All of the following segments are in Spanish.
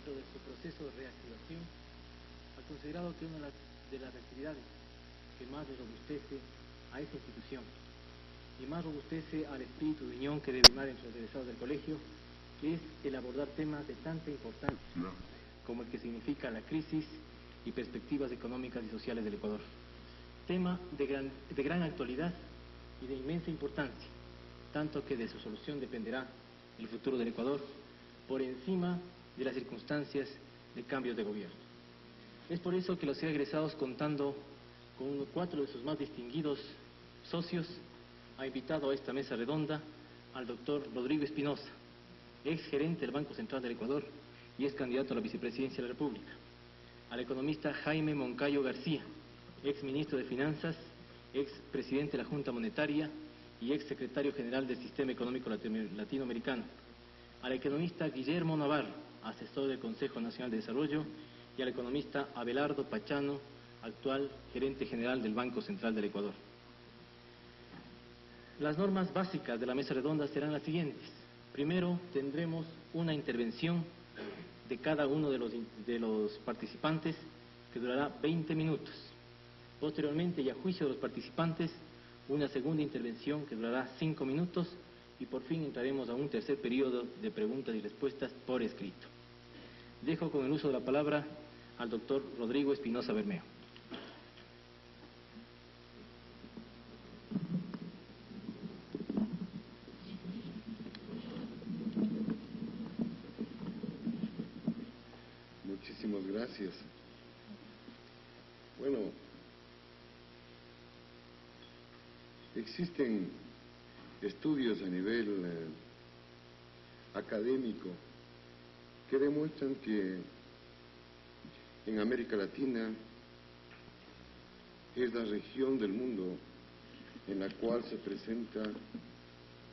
dentro de su proceso de reactivación, ha considerado que una de las actividades que más le robustece a esta institución y más robustece al espíritu de unión que debe primar entre los egresados del colegio es el abordar temas de tanta importancia como el que significa la crisis y perspectivas económicas y sociales del Ecuador. Tema de gran actualidad y de inmensa importancia, tanto que de su solución dependerá el futuro del Ecuador por encima de las circunstancias de cambios de gobierno. Es por eso que los egresados, contando con 4 de sus más distinguidos socios, ha invitado a esta mesa redonda al doctor Rodrigo Espinosa, ex gerente del Banco Central del Ecuador y ex candidato a la vicepresidencia de la República, al economista Jaime Moncayo García, ex ministro de Finanzas, ex presidente de la Junta Monetaria y ex secretario general del Sistema Económico Latinoamericano, al economista Guillermo Navarro, asesor del Consejo Nacional de Desarrollo, y al economista Abelardo Pachano, actual gerente general del Banco Central del Ecuador. Las normas básicas de la mesa redonda serán las siguientes. Primero, tendremos una intervención de cada uno de los participantes que durará 20 minutos. Posteriormente, y a juicio de los participantes, una segunda intervención que durará 5 minutos y por fin entraremos a un tercer periodo de preguntas y respuestas por escrito. Dejo con el uso de la palabra al doctor Rodrigo Espinosa Bermeo. Muchísimas gracias. Bueno, existen estudios a nivel académico que demuestran que en América Latina es la región del mundo en la cual se presenta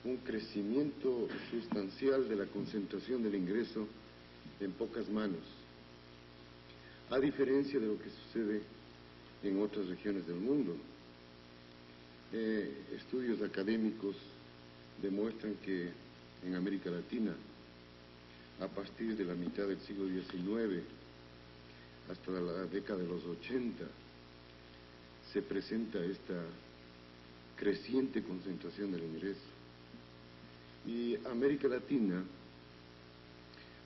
un crecimiento sustancial de la concentración del ingreso en pocas manos, a diferencia de lo que sucede en otras regiones del mundo. Estudios académicos demuestran que en América Latina, a partir de la mitad del siglo XIX hasta la década de los 80, se presenta esta creciente concentración del ingreso. Y América Latina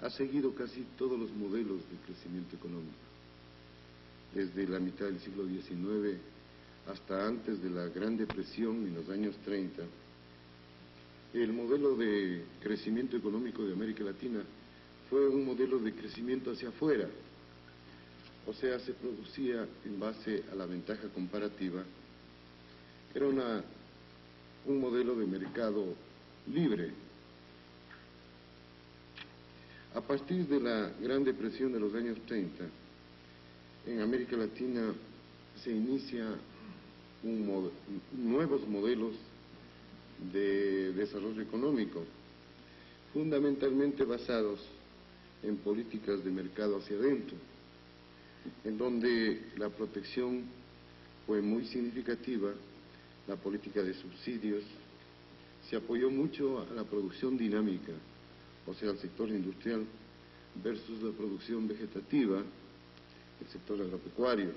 ha seguido casi todos los modelos de crecimiento económico, desde la mitad del siglo XIX hasta antes de la Gran Depresión en los años 30. El modelo de crecimiento económico de América Latina fue un modelo de crecimiento hacia afuera, o sea, se producía en base a la ventaja comparativa. Era un modelo de mercado libre. A partir de la Gran Depresión de los años 30, en América Latina se inicia nuevos modelos de desarrollo económico, fundamentalmente basados en políticas de mercado hacia adentro, en donde la protección fue muy significativa, la política de subsidios, se apoyó mucho a la producción dinámica, o sea, al sector industrial, versus la producción vegetativa, el sector agropecuario.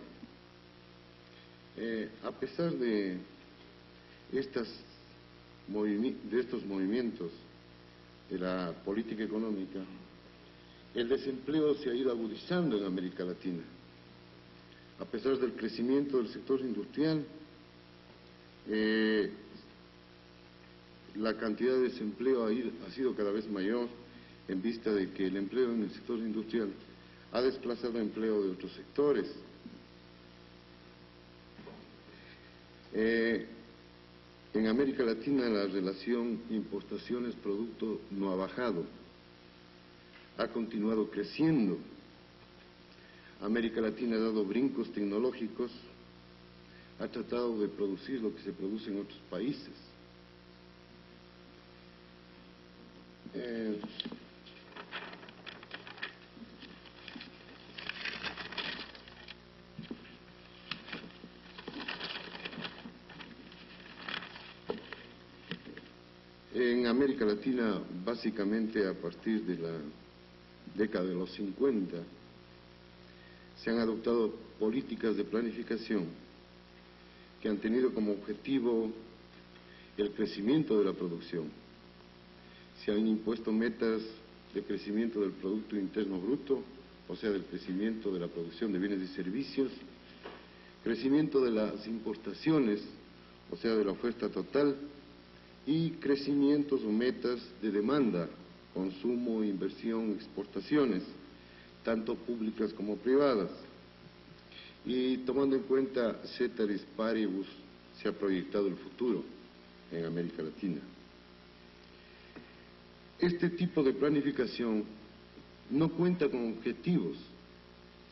A pesar de estos movimientos de la política económica, el desempleo se ha ido agudizando en América Latina. A pesar del crecimiento del sector industrial, la cantidad de desempleo ha sido cada vez mayor, en vista de que el empleo en el sector industrial ha desplazado empleo de otros sectores. En América Latina la relación importaciones-producto no ha bajado, ha continuado creciendo. América Latina ha dado brincos tecnológicos, ha tratado de producir lo que se produce en otros países. En América Latina, básicamente a partir de la década de los 50, se han adoptado políticas de planificación que han tenido como objetivo el crecimiento de la producción. Se han impuesto metas de crecimiento del Producto Interno Bruto, o sea, del crecimiento de la producción de bienes y servicios, crecimiento de las importaciones, o sea, de la oferta total, y crecimientos o metas de demanda, consumo, inversión, exportaciones, tanto públicas como privadas. Y tomando en cuenta ceteris paribus, se ha proyectado el futuro en América Latina. Este tipo de planificación no cuenta con objetivos,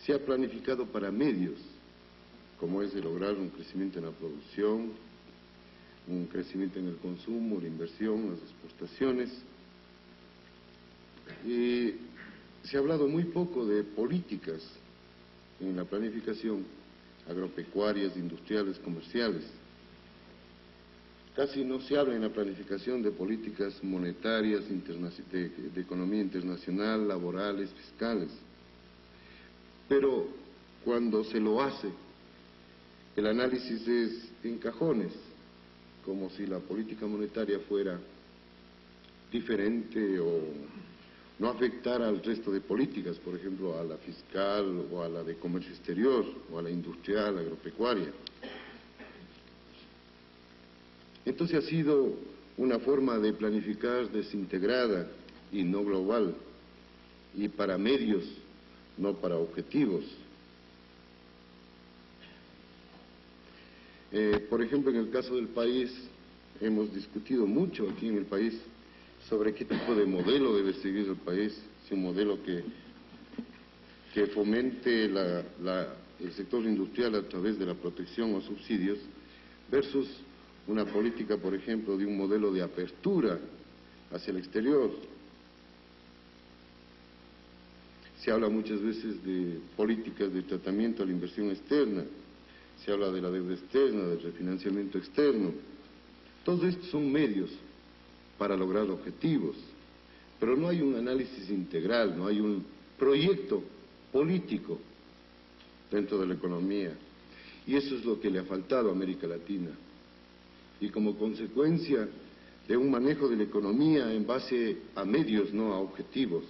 se ha planificado para medios, como es de lograr un crecimiento en la producción, un crecimiento en el consumo, la inversión, las exportaciones. Y se ha hablado muy poco de políticas en la planificación agropecuarias, industriales, comerciales. Casi no se habla en la planificación de políticas monetarias, de economía internacional, laborales, fiscales. Pero cuando se lo hace, el análisis es en cajones, como si la política monetaria fuera diferente o no afectara al resto de políticas, por ejemplo, a la fiscal o a la de comercio exterior o a la industrial, agropecuaria. Entonces ha sido una forma de planificar desintegrada y no global, y para medios, no para objetivos. Por ejemplo, en el caso del país, hemos discutido mucho aquí en el país sobre qué tipo de modelo debe seguir el país, si un modelo que fomente el sector industrial a través de la protección o subsidios, versus una política, por ejemplo, de un modelo de apertura hacia el exterior. Se habla muchas veces de políticas de tratamiento a la inversión externa, se habla de la deuda externa, del refinanciamiento externo. Todos estos son medios para lograr objetivos, pero no hay un análisis integral, no hay un proyecto político dentro de la economía. Y eso es lo que le ha faltado a América Latina. Y como consecuencia de un manejo de la economía en base a medios, no a objetivos,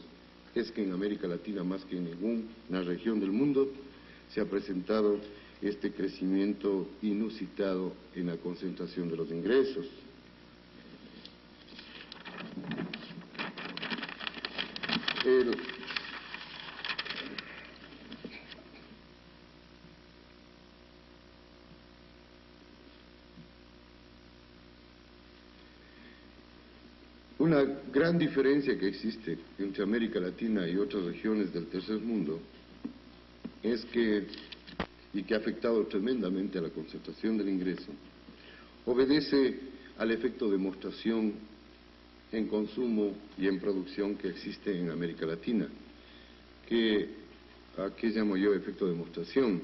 es que en América Latina, más que en ninguna región del mundo, se ha presentado este crecimiento inusitado en la concentración de los ingresos. Una gran diferencia que existe entre América Latina y otras regiones del tercer mundo es que, y que ha afectado tremendamente a la concentración del ingreso, obedece al efecto de demostración en consumo y en producción que existe en América Latina, ¿a qué llamo yo efecto de demostración?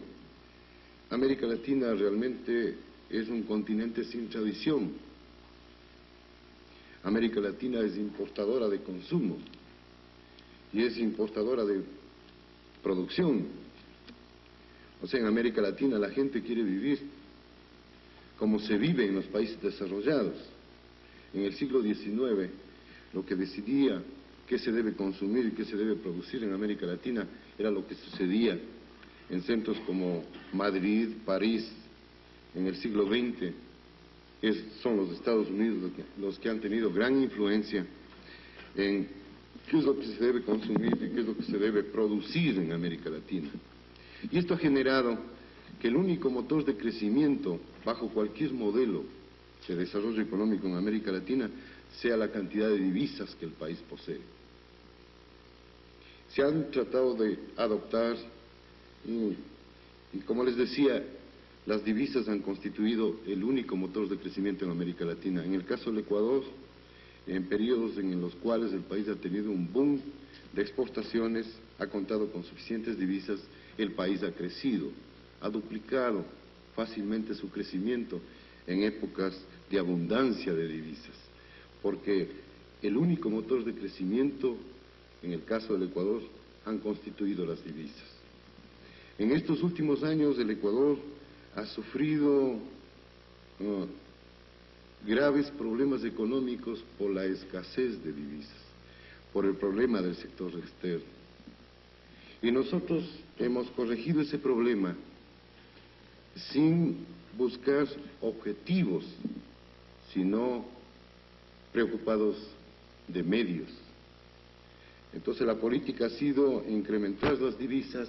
América Latina realmente es un continente sin tradición. América Latina es importadora de consumo y es importadora de producción. O sea, en América Latina la gente quiere vivir como se vive en los países desarrollados. En el siglo XIX, lo que decidía qué se debe consumir y qué se debe producir en América Latina era lo que sucedía en centros como Madrid, París. En el siglo XX son los Estados Unidos los que han tenido gran influencia en qué es lo que se debe consumir y qué es lo que se debe producir en América Latina. Y esto ha generado que el único motor de crecimiento bajo cualquier modelo de desarrollo económico en América Latina sea la cantidad de divisas que el país posee. Se han tratado de adoptar y como les decía, las divisas han constituido el único motor de crecimiento en América Latina. En el caso del Ecuador, en periodos en los cuales el país ha tenido un boom de exportaciones, ha contado con suficientes divisas, el país ha crecido, ha duplicado fácilmente su crecimiento en épocas de abundancia de divisas, porque el único motor de crecimiento, en el caso del Ecuador, han constituido las divisas. En estos últimos años el Ecuador ha sufrido graves problemas económicos por la escasez de divisas, por el problema del sector externo. Y nosotros hemos corregido ese problema sin buscar objetivos, sino preocupados de medios. Entonces la política ha sido incrementar las divisas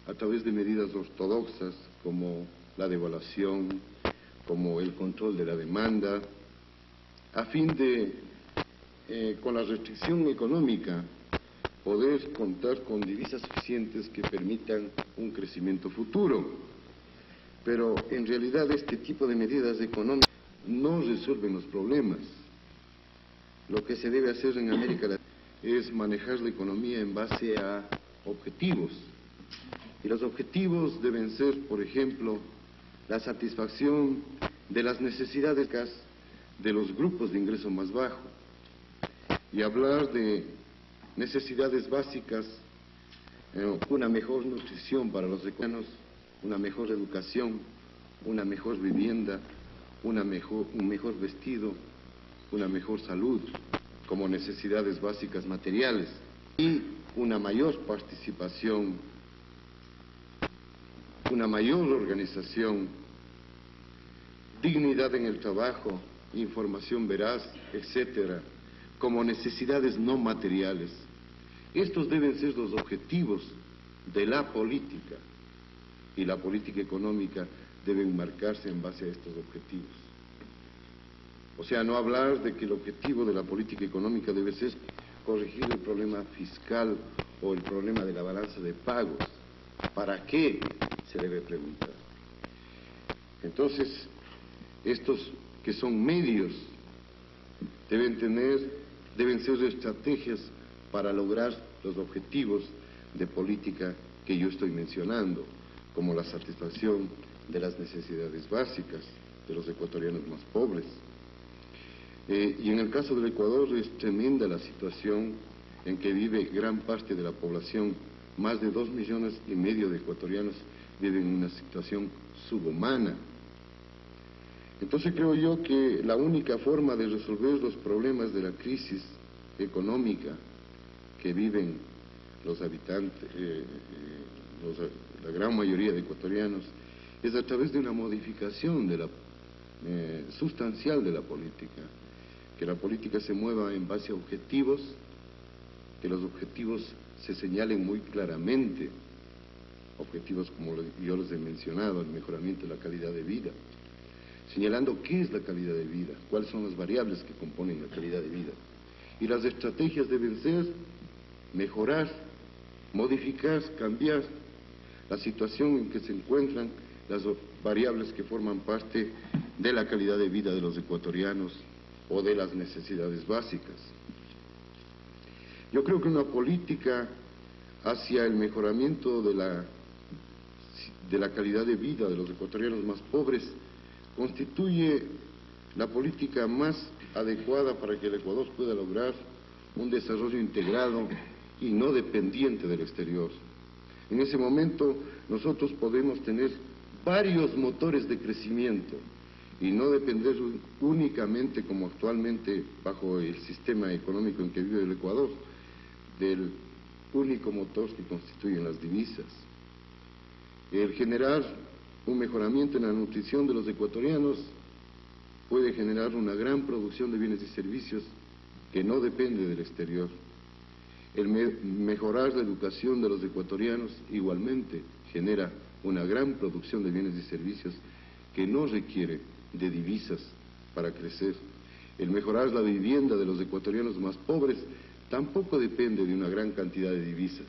a través de medidas ortodoxas como la devaluación, como el control de la demanda, a fin de, con la restricción económica, poder contar con divisas suficientes que permitan un crecimiento futuro. Pero en realidad este tipo de medidas económicas no resuelven los problemas. Lo que se debe hacer en América Latina es manejar la economía en base a objetivos. Y los objetivos deben ser, por ejemplo, la satisfacción de las necesidades de los grupos de ingreso más bajo. Y hablar de necesidades básicas, una mejor nutrición para los ecuatorianos, una mejor educación, una mejor vivienda, un mejor vestido, una mejor salud, como necesidades básicas materiales, y una mayor participación, una mayor organización, dignidad en el trabajo, información veraz, etcétera, como necesidades no materiales. Estos deben ser los objetivos de la política, y la política económica debe marcarse en base a estos objetivos. O sea, no hablar de que el objetivo de la política económica debe ser corregir el problema fiscal o el problema de la balanza de pagos. ¿Para qué? Se debe preguntar. Entonces, estos que son medios deben ser estrategias para lograr los objetivos de política que yo estoy mencionando, como la satisfacción de las necesidades básicas de los ecuatorianos más pobres. Y en el caso del Ecuador es tremenda la situación en que vive gran parte de la población. Más de 2,5 millones de ecuatorianos viven en una situación subhumana. Entonces creo yo que la única forma de resolver los problemas de la crisis económica que viven los habitantes, la gran mayoría de ecuatorianos, es a través de una modificación sustancial de la política, que la política se mueva en base a objetivos, que los objetivos se señalen muy claramente, objetivos como yo les he mencionado, el mejoramiento de la calidad de vida, señalando qué es la calidad de vida, cuáles son las variables que componen la calidad de vida. Y las estrategias deben ser mejorar, modificar, cambiar la situación en que se encuentran las variables que forman parte de la calidad de vida de los ecuatorianos o de las necesidades básicas. Yo creo que una política hacia el mejoramiento de la calidad de vida de los ecuatorianos más pobres constituye la política más adecuada para que el Ecuador pueda lograr un desarrollo integrado y no dependiente del exterior. En ese momento nosotros podemos tener varios motores de crecimiento y no depender únicamente, como actualmente bajo el sistema económico en que vive el Ecuador, del único motor que constituyen las divisas. El generar un mejoramiento en la nutrición de los ecuatorianos puede generar una gran producción de bienes y servicios que no depende del exterior. El mejorar la educación de los ecuatorianos igualmente genera una gran producción de bienes y servicios que no requiere de divisas para crecer. El mejorar la vivienda de los ecuatorianos más pobres tampoco depende de una gran cantidad de divisas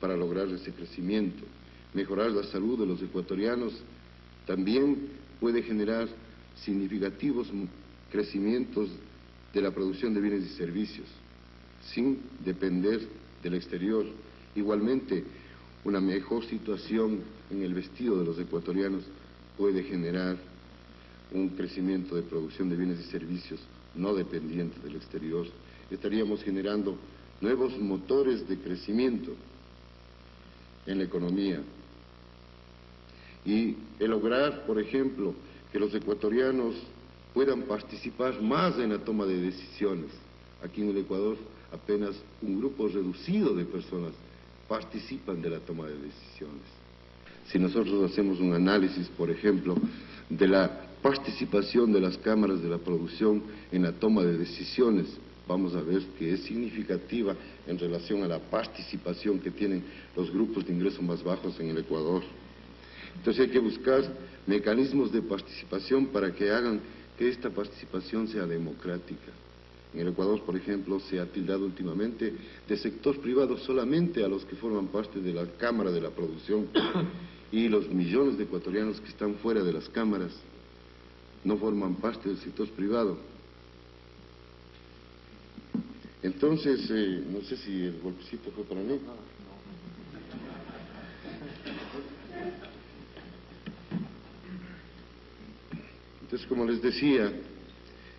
para lograr ese crecimiento. Mejorar la salud de los ecuatorianos también puede generar significativos crecimientos de la producción de bienes y servicios, sin depender del exterior. Igualmente, una mejor situación en el vestido de los ecuatorianos puede generar un crecimiento de producción de bienes y servicios no dependiente del exterior. Estaríamos generando nuevos motores de crecimiento en la economía. Y el lograr, por ejemplo, que los ecuatorianos puedan participar más en la toma de decisiones. Aquí en el Ecuador apenas un grupo reducido de personas participan de la toma de decisiones. Si nosotros hacemos un análisis, por ejemplo, de la participación de las cámaras de la producción en la toma de decisiones, vamos a ver que es significativa en relación a la participación que tienen los grupos de ingresos más bajos en el Ecuador. Entonces hay que buscar mecanismos de participación para que hagan que esta participación sea democrática. En el Ecuador, por ejemplo, se ha tildado últimamente de sector privado solamente a los que forman parte de la Cámara de la Producción, y los millones de ecuatorianos que están fuera de las cámaras no forman parte del sector privado. Entonces, no sé si el golpecito fue para mí. Entonces, como les decía,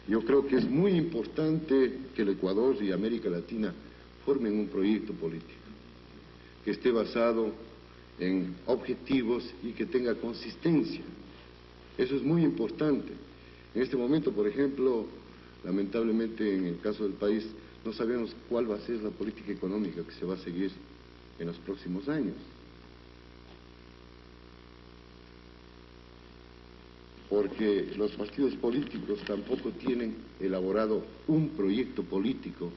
yo creo que es muy importante que el Ecuador y América Latina formen un proyecto político que esté basado en objetivos y que tenga consistencia. Eso es muy importante. En este momento, por ejemplo, lamentablemente en el caso del país, no sabemos cuál va a ser la política económica que se va a seguir en los próximos años. Porque los partidos políticos tampoco tienen elaborado un proyecto político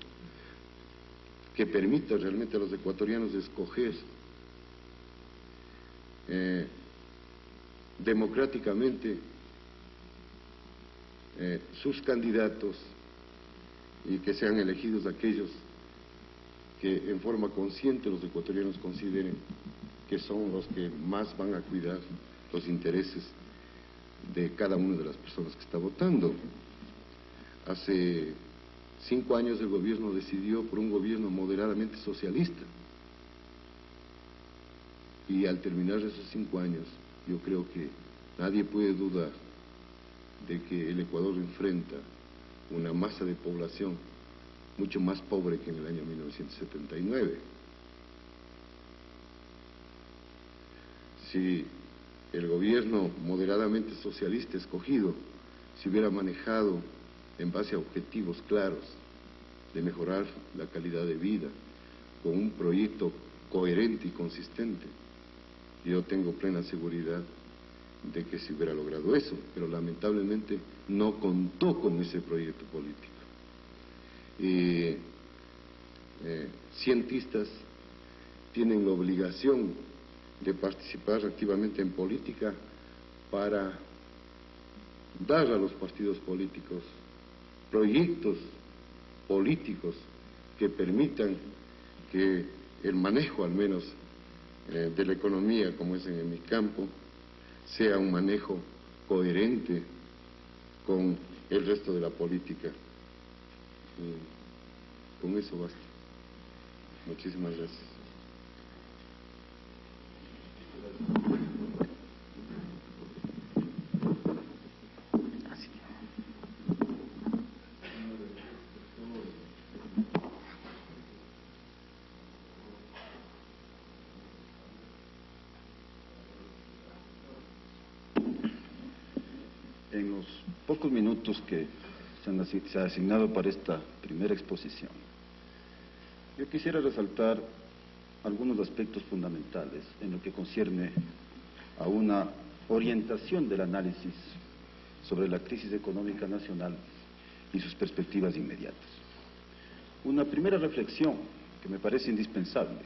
que permita realmente a los ecuatorianos escoger democráticamente sus candidatos y que sean elegidos aquellos que en forma consciente los ecuatorianos consideren que son los que más van a cuidar los intereses de cada una de las personas que está votando. Hace 5 años el gobierno decidió por un gobierno moderadamente socialista, y al terminar esos 5 años yo creo que nadie puede dudar de que el Ecuador enfrenta una masa de población mucho más pobre que en el año 1979. Si el gobierno moderadamente socialista escogido se hubiera manejado en base a objetivos claros de mejorar la calidad de vida, con un proyecto coherente y consistente, yo tengo plena seguridad de que se hubiera logrado eso, pero lamentablemente no contó con ese proyecto político. Cientistas tienen la obligación de participar activamente en política para dar a los partidos políticos proyectos políticos que permitan que el manejo, al menos, de la economía, como es en mi campo, sea un manejo coherente con el resto de la política. Con eso basta. Muchísimas gracias. En los pocos minutos que se ha asignado para esta primera exposición, yo quisiera resaltar algunos aspectos fundamentales en lo que concierne a una orientación del análisis sobre la crisis económica nacional y sus perspectivas inmediatas. Una primera reflexión que me parece indispensable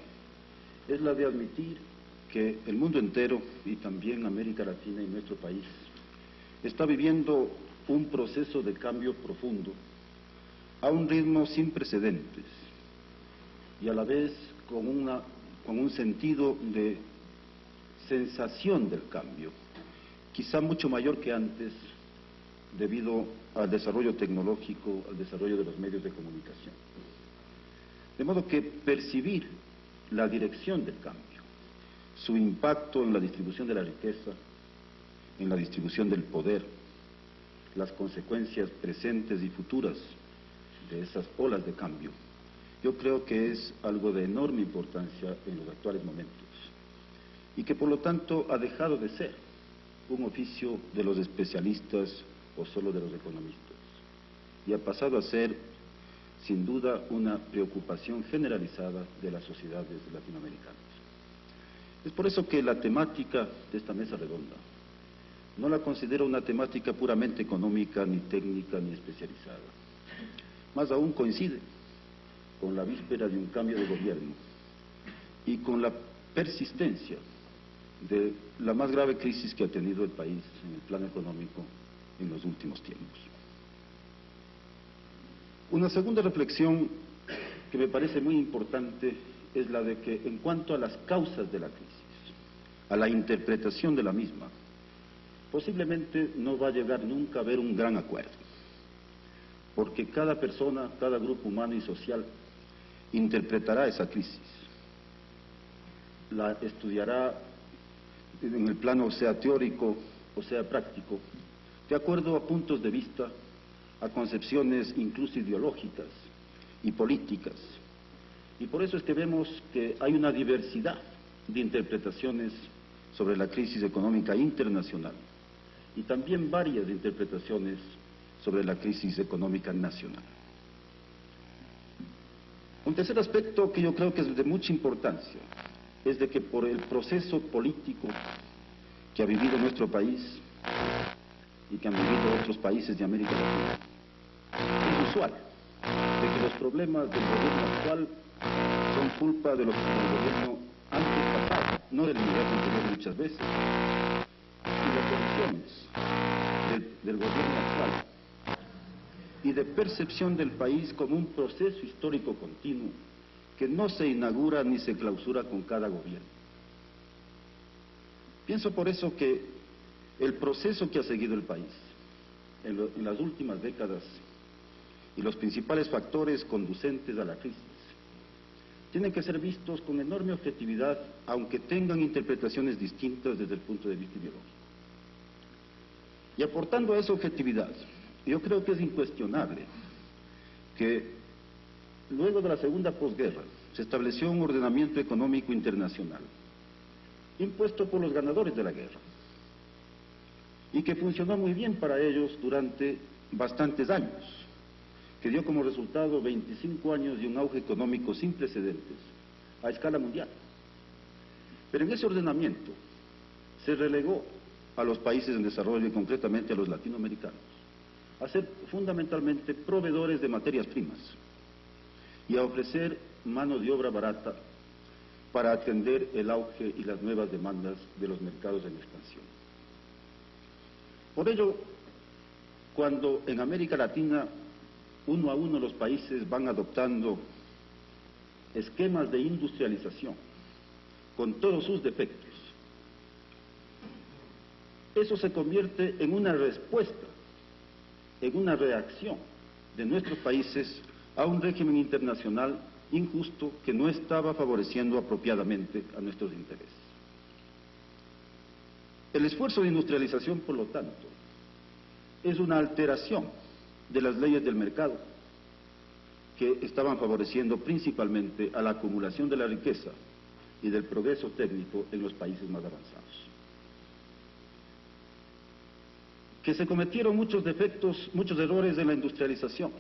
es la de admitir que el mundo entero, y también América Latina y nuestro país, está viviendo un proceso de cambio profundo a un ritmo sin precedentes y a la vez con un sentido de sensación del cambio, quizá mucho mayor que antes, debido al desarrollo tecnológico, al desarrollo de los medios de comunicación. De modo que percibir la dirección del cambio, su impacto en la distribución de la riqueza, en la distribución del poder, las consecuencias presentes y futuras de esas olas de cambio, yo creo que es algo de enorme importancia en los actuales momentos. y que por lo tanto ha dejado de ser un oficio de los especialistas o solo de los economistas, y ha pasado a ser, sin duda, una preocupación generalizada de las sociedades latinoamericanas. Es por eso que la temática de esta mesa redonda no la considero una temática puramente económica, ni técnica, ni especializada. Más aún coincide con la víspera de un cambio de gobierno y con la persistencia de la más grave crisis que ha tenido el país en el plano económico en los últimos tiempos. Una segunda reflexión que me parece muy importante es la de que en cuanto a las causas de la crisis, a la interpretación de la misma, posiblemente no va a llegar nunca a haber un gran acuerdo, porque cada persona, cada grupo humano y social interpretará esa crisis, la estudiará en el plano sea teórico o sea práctico, de acuerdo a puntos de vista, a concepciones incluso ideológicas y políticas. Y por eso es que vemos que hay una diversidad de interpretaciones sobre la crisis económica internacional y también varias interpretaciones sobre la crisis económica nacional. Un tercer aspecto que yo creo que es de mucha importancia es de que por el proceso político que ha vivido nuestro país y que han vivido otros países de América Latina, es usual de que los problemas del gobierno actual son culpa del gobierno antes pasado, no del nivel anterior muchas veces, y las condiciones del gobierno actual y de percepción del país como un proceso histórico continuo que no se inaugura ni se clausura con cada gobierno. Pienso por eso que el proceso que ha seguido el país en las últimas décadas y los principales factores conducentes a la crisis tienen que ser vistos con enorme objetividad, aunque tengan interpretaciones distintas desde el punto de vista ideológico. Y aportando a esa objetividad, yo creo que es incuestionable que luego de la segunda posguerra se estableció un ordenamiento económico internacional impuesto por los ganadores de la guerra y que funcionó muy bien para ellos durante bastantes años, que dio como resultado 25 años de un auge económico sin precedentes a escala mundial. Pero en ese ordenamiento se relegó a los países en desarrollo y concretamente a los latinoamericanos a ser fundamentalmente proveedores de materias primas y a ofrecer mano de obra barata para atender el auge y las nuevas demandas de los mercados en expansión. Por ello, cuando en América Latina uno a uno los países van adoptando esquemas de industrialización con todos sus defectos, eso se convierte en una respuesta, en una reacción de nuestros países a un régimen internacional injusto que no estaba favoreciendo apropiadamente a nuestros intereses. El esfuerzo de industrialización, por lo tanto, es una alteración de las leyes del mercado que estaban favoreciendo principalmente a la acumulación de la riqueza y del progreso técnico en los países más avanzados. Que se cometieron muchos defectos, muchos errores en la industrialización.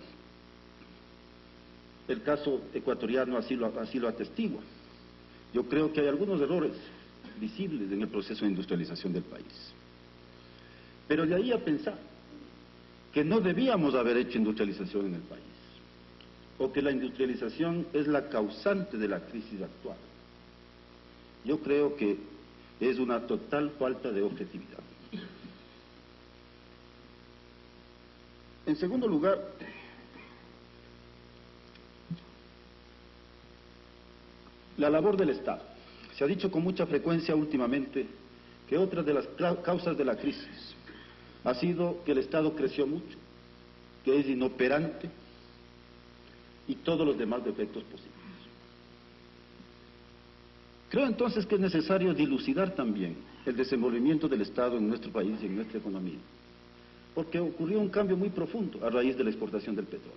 El caso ecuatoriano así lo atestigua. Yo creo que hay algunos errores visibles en el proceso de industrialización del país. Pero de ahí a pensar que no debíamos haber hecho industrialización en el país, o que la industrialización es la causante de la crisis actual, yo creo que es una total falta de objetividad. En segundo lugar, la labor del Estado. Se ha dicho con mucha frecuencia últimamente que otra de las causas de la crisis ha sido que el Estado creció mucho, que es inoperante y todos los demás defectos posibles. Creo entonces que es necesario dilucidar también el desenvolvimiento del Estado en nuestro país y en nuestra economía, porque ocurrió un cambio muy profundo a raíz de la exportación del petróleo.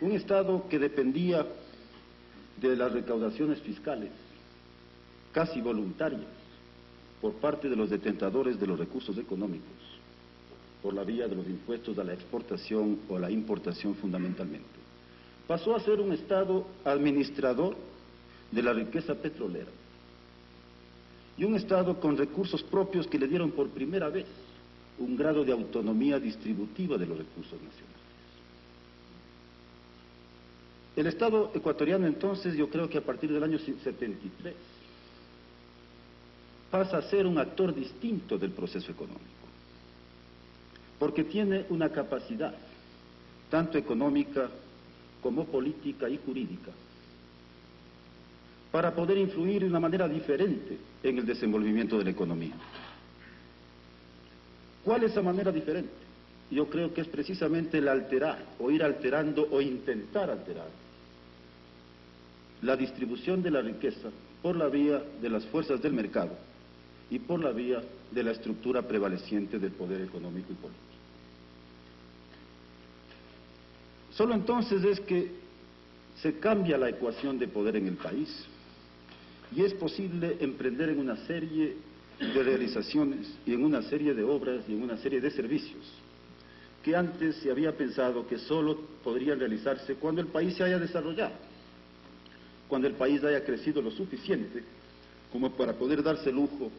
Un Estado que dependía de las recaudaciones fiscales casi voluntarias por parte de los detentadores de los recursos económicos, por la vía de los impuestos a la exportación o a la importación fundamentalmente. Pasó a ser un Estado administrador de la riqueza petrolera y un Estado con recursos propios que le dieron por primera vez un grado de autonomía distributiva de los recursos nacionales. El Estado ecuatoriano entonces, yo creo que a partir del año 73, pasa a ser un actor distinto del proceso económico, porque tiene una capacidad, tanto económica como política y jurídica, para poder influir de una manera diferente en el desenvolvimiento de la economía. ¿Cuál es esa manera diferente? Yo creo que es precisamente el alterar, o ir alterando, o intentar alterar la distribución de la riqueza por la vía de las fuerzas del mercado y por la vía de la estructura prevaleciente del poder económico y político. Solo entonces es que se cambia la ecuación de poder en el país y es posible emprender en una serie de realizaciones y en una serie de obras y en una serie de servicios que antes se había pensado que solo podrían realizarse cuando el país se haya desarrollado, cuando el país haya crecido lo suficiente como para poder darse el lujo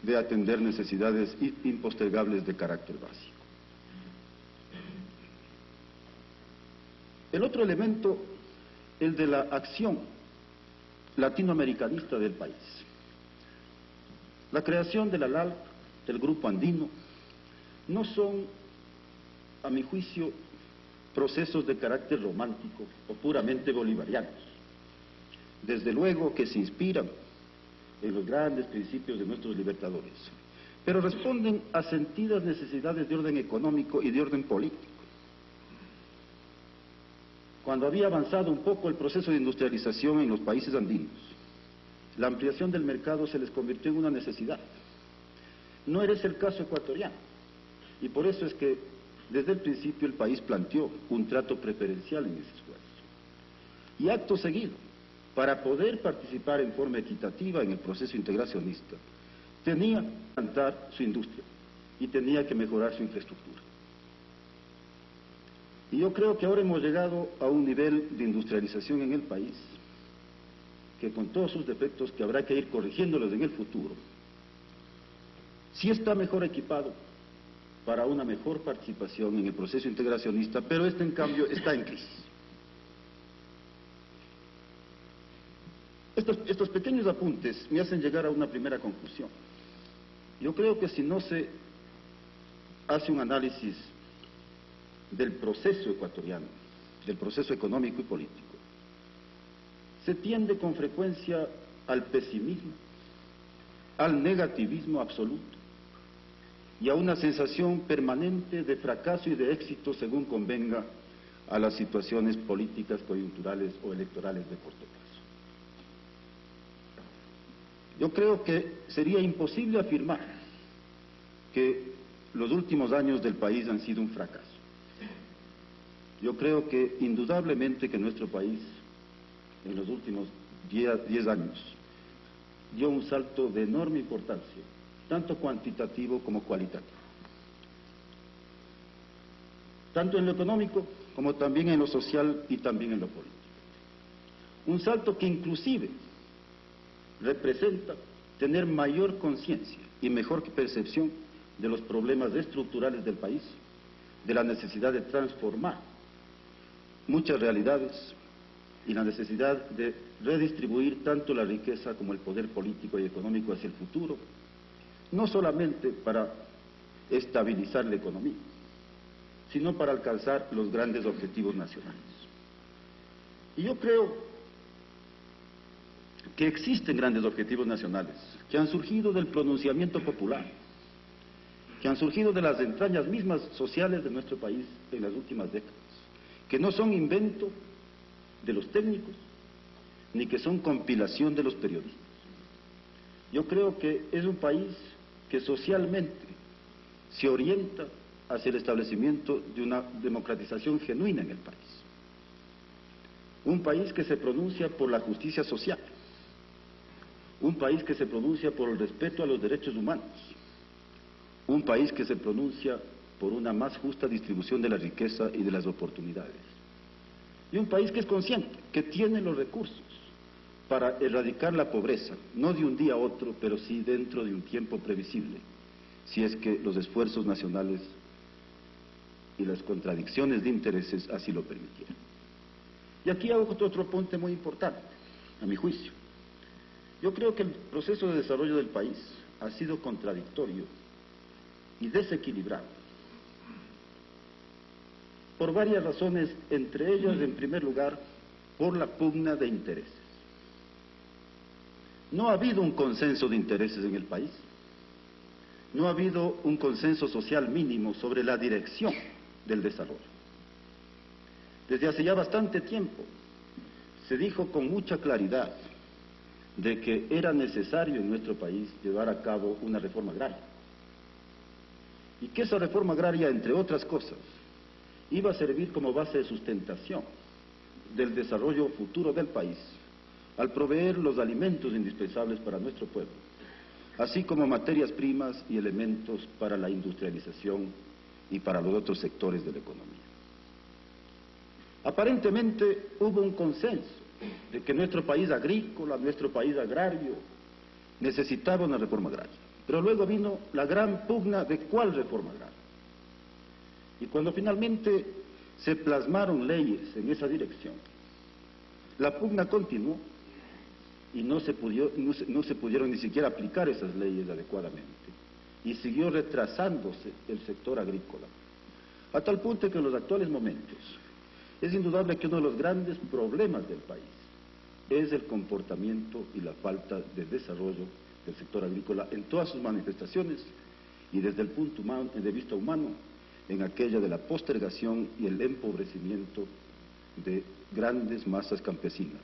de atender necesidades impostergables de carácter básico. El otro elemento, el de la acción latinoamericanista del país. La creación de la LALC, del Grupo Andino, no son, a mi juicio, procesos de carácter romántico o puramente bolivarianos. Desde luego que se inspiran en los grandes principios de nuestros libertadores, pero responden a sentidas necesidades de orden económico y de orden político. Cuando había avanzado un poco el proceso de industrialización en los países andinos, la ampliación del mercado se les convirtió en una necesidad. No era ese el caso ecuatoriano, y por eso es que desde el principio el país planteó un trato preferencial en ese esfuerzo. Y acto seguido, para poder participar en forma equitativa en el proceso integracionista, tenía que plantar su industria y tenía que mejorar su infraestructura. Y yo creo que ahora hemos llegado a un nivel de industrialización en el país que, con todos sus defectos que habrá que ir corrigiéndolos en el futuro, sí está mejor equipado para una mejor participación en el proceso integracionista, pero en cambio está en crisis. Estos pequeños apuntes me hacen llegar a una primera conclusión. Yo creo que si no se hace un análisis del proceso ecuatoriano, del proceso económico y político, se tiende con frecuencia al pesimismo, al negativismo absoluto y a una sensación permanente de fracaso y de éxito según convenga a las situaciones políticas, coyunturales o electorales de corto plazo. Yo creo que sería imposible afirmar que los últimos años del país han sido un fracaso. Yo creo que indudablemente que nuestro país en los últimos 10 años dio un salto de enorme importancia, tanto cuantitativo como cualitativo. Tanto en lo económico como también en lo social y también en lo político. Un salto que inclusive representa tener mayor conciencia y mejor percepción de los problemas estructurales del país, de la necesidad de transformar muchas realidades y la necesidad de redistribuir tanto la riqueza como el poder político y económico hacia el futuro, no solamente para estabilizar la economía, sino para alcanzar los grandes objetivos nacionales. Y yo creo que existen grandes objetivos nacionales que han surgido del pronunciamiento popular, que han surgido de las entrañas mismas sociales de nuestro país en las últimas décadas, que no son invento de los técnicos, ni que son compilación de los periodistas. Yo creo que es un país que socialmente se orienta hacia el establecimiento de una democratización genuina en el país. Un país que se pronuncia por la justicia social. un país que se pronuncia por el respeto a los derechos humanos, un país que se pronuncia por una más justa distribución de la riqueza y de las oportunidades, y un país que es consciente, que tiene los recursos para erradicar la pobreza, no de un día a otro, pero sí dentro de un tiempo previsible, si es que los esfuerzos nacionales y las contradicciones de intereses así lo permitieran. Y aquí hago otro apunte muy importante, a mi juicio. Yo creo que el proceso de desarrollo del país ha sido contradictorio y desequilibrado por varias razones, entre ellas, en primer lugar, por la pugna de intereses. No ha habido un consenso de intereses en el país, no ha habido un consenso social mínimo sobre la dirección del desarrollo. Desde hace ya bastante tiempo se dijo con mucha claridad de que era necesario en nuestro país llevar a cabo una reforma agraria, y que esa reforma agraria, entre otras cosas, iba a servir como base de sustentación del desarrollo futuro del país, al proveer los alimentos indispensables para nuestro pueblo, así como materias primas y elementos para la industrialización y para los otros sectores de la economía. Aparentemente hubo un consenso de que nuestro país agrícola, nuestro país agrario, necesitaba una reforma agraria. Pero luego vino la gran pugna de cuál reforma agraria. Y cuando finalmente se plasmaron leyes en esa dirección, la pugna continuó y no se pudieron ni siquiera aplicar esas leyes adecuadamente. Y siguió retrasándose el sector agrícola, a tal punto que en los actuales momentos es indudable que uno de los grandes problemas del país es el comportamiento y la falta de desarrollo del sector agrícola en todas sus manifestaciones, y desde el punto de vista humano, en aquella de la postergación y el empobrecimiento de grandes masas campesinas,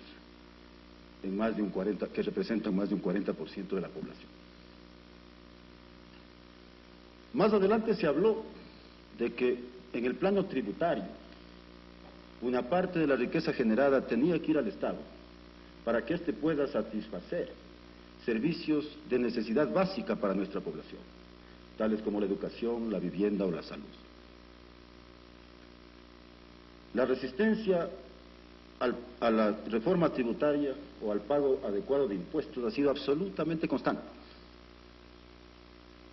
que representan más de un 40% de la población. Más adelante se habló de que en el plano tributario una parte de la riqueza generada tenía que ir al Estado para que éste pueda satisfacer servicios de necesidad básica para nuestra población, tales como la educación, la vivienda o la salud. La resistencia a la reforma tributaria o al pago adecuado de impuestos ha sido absolutamente constante.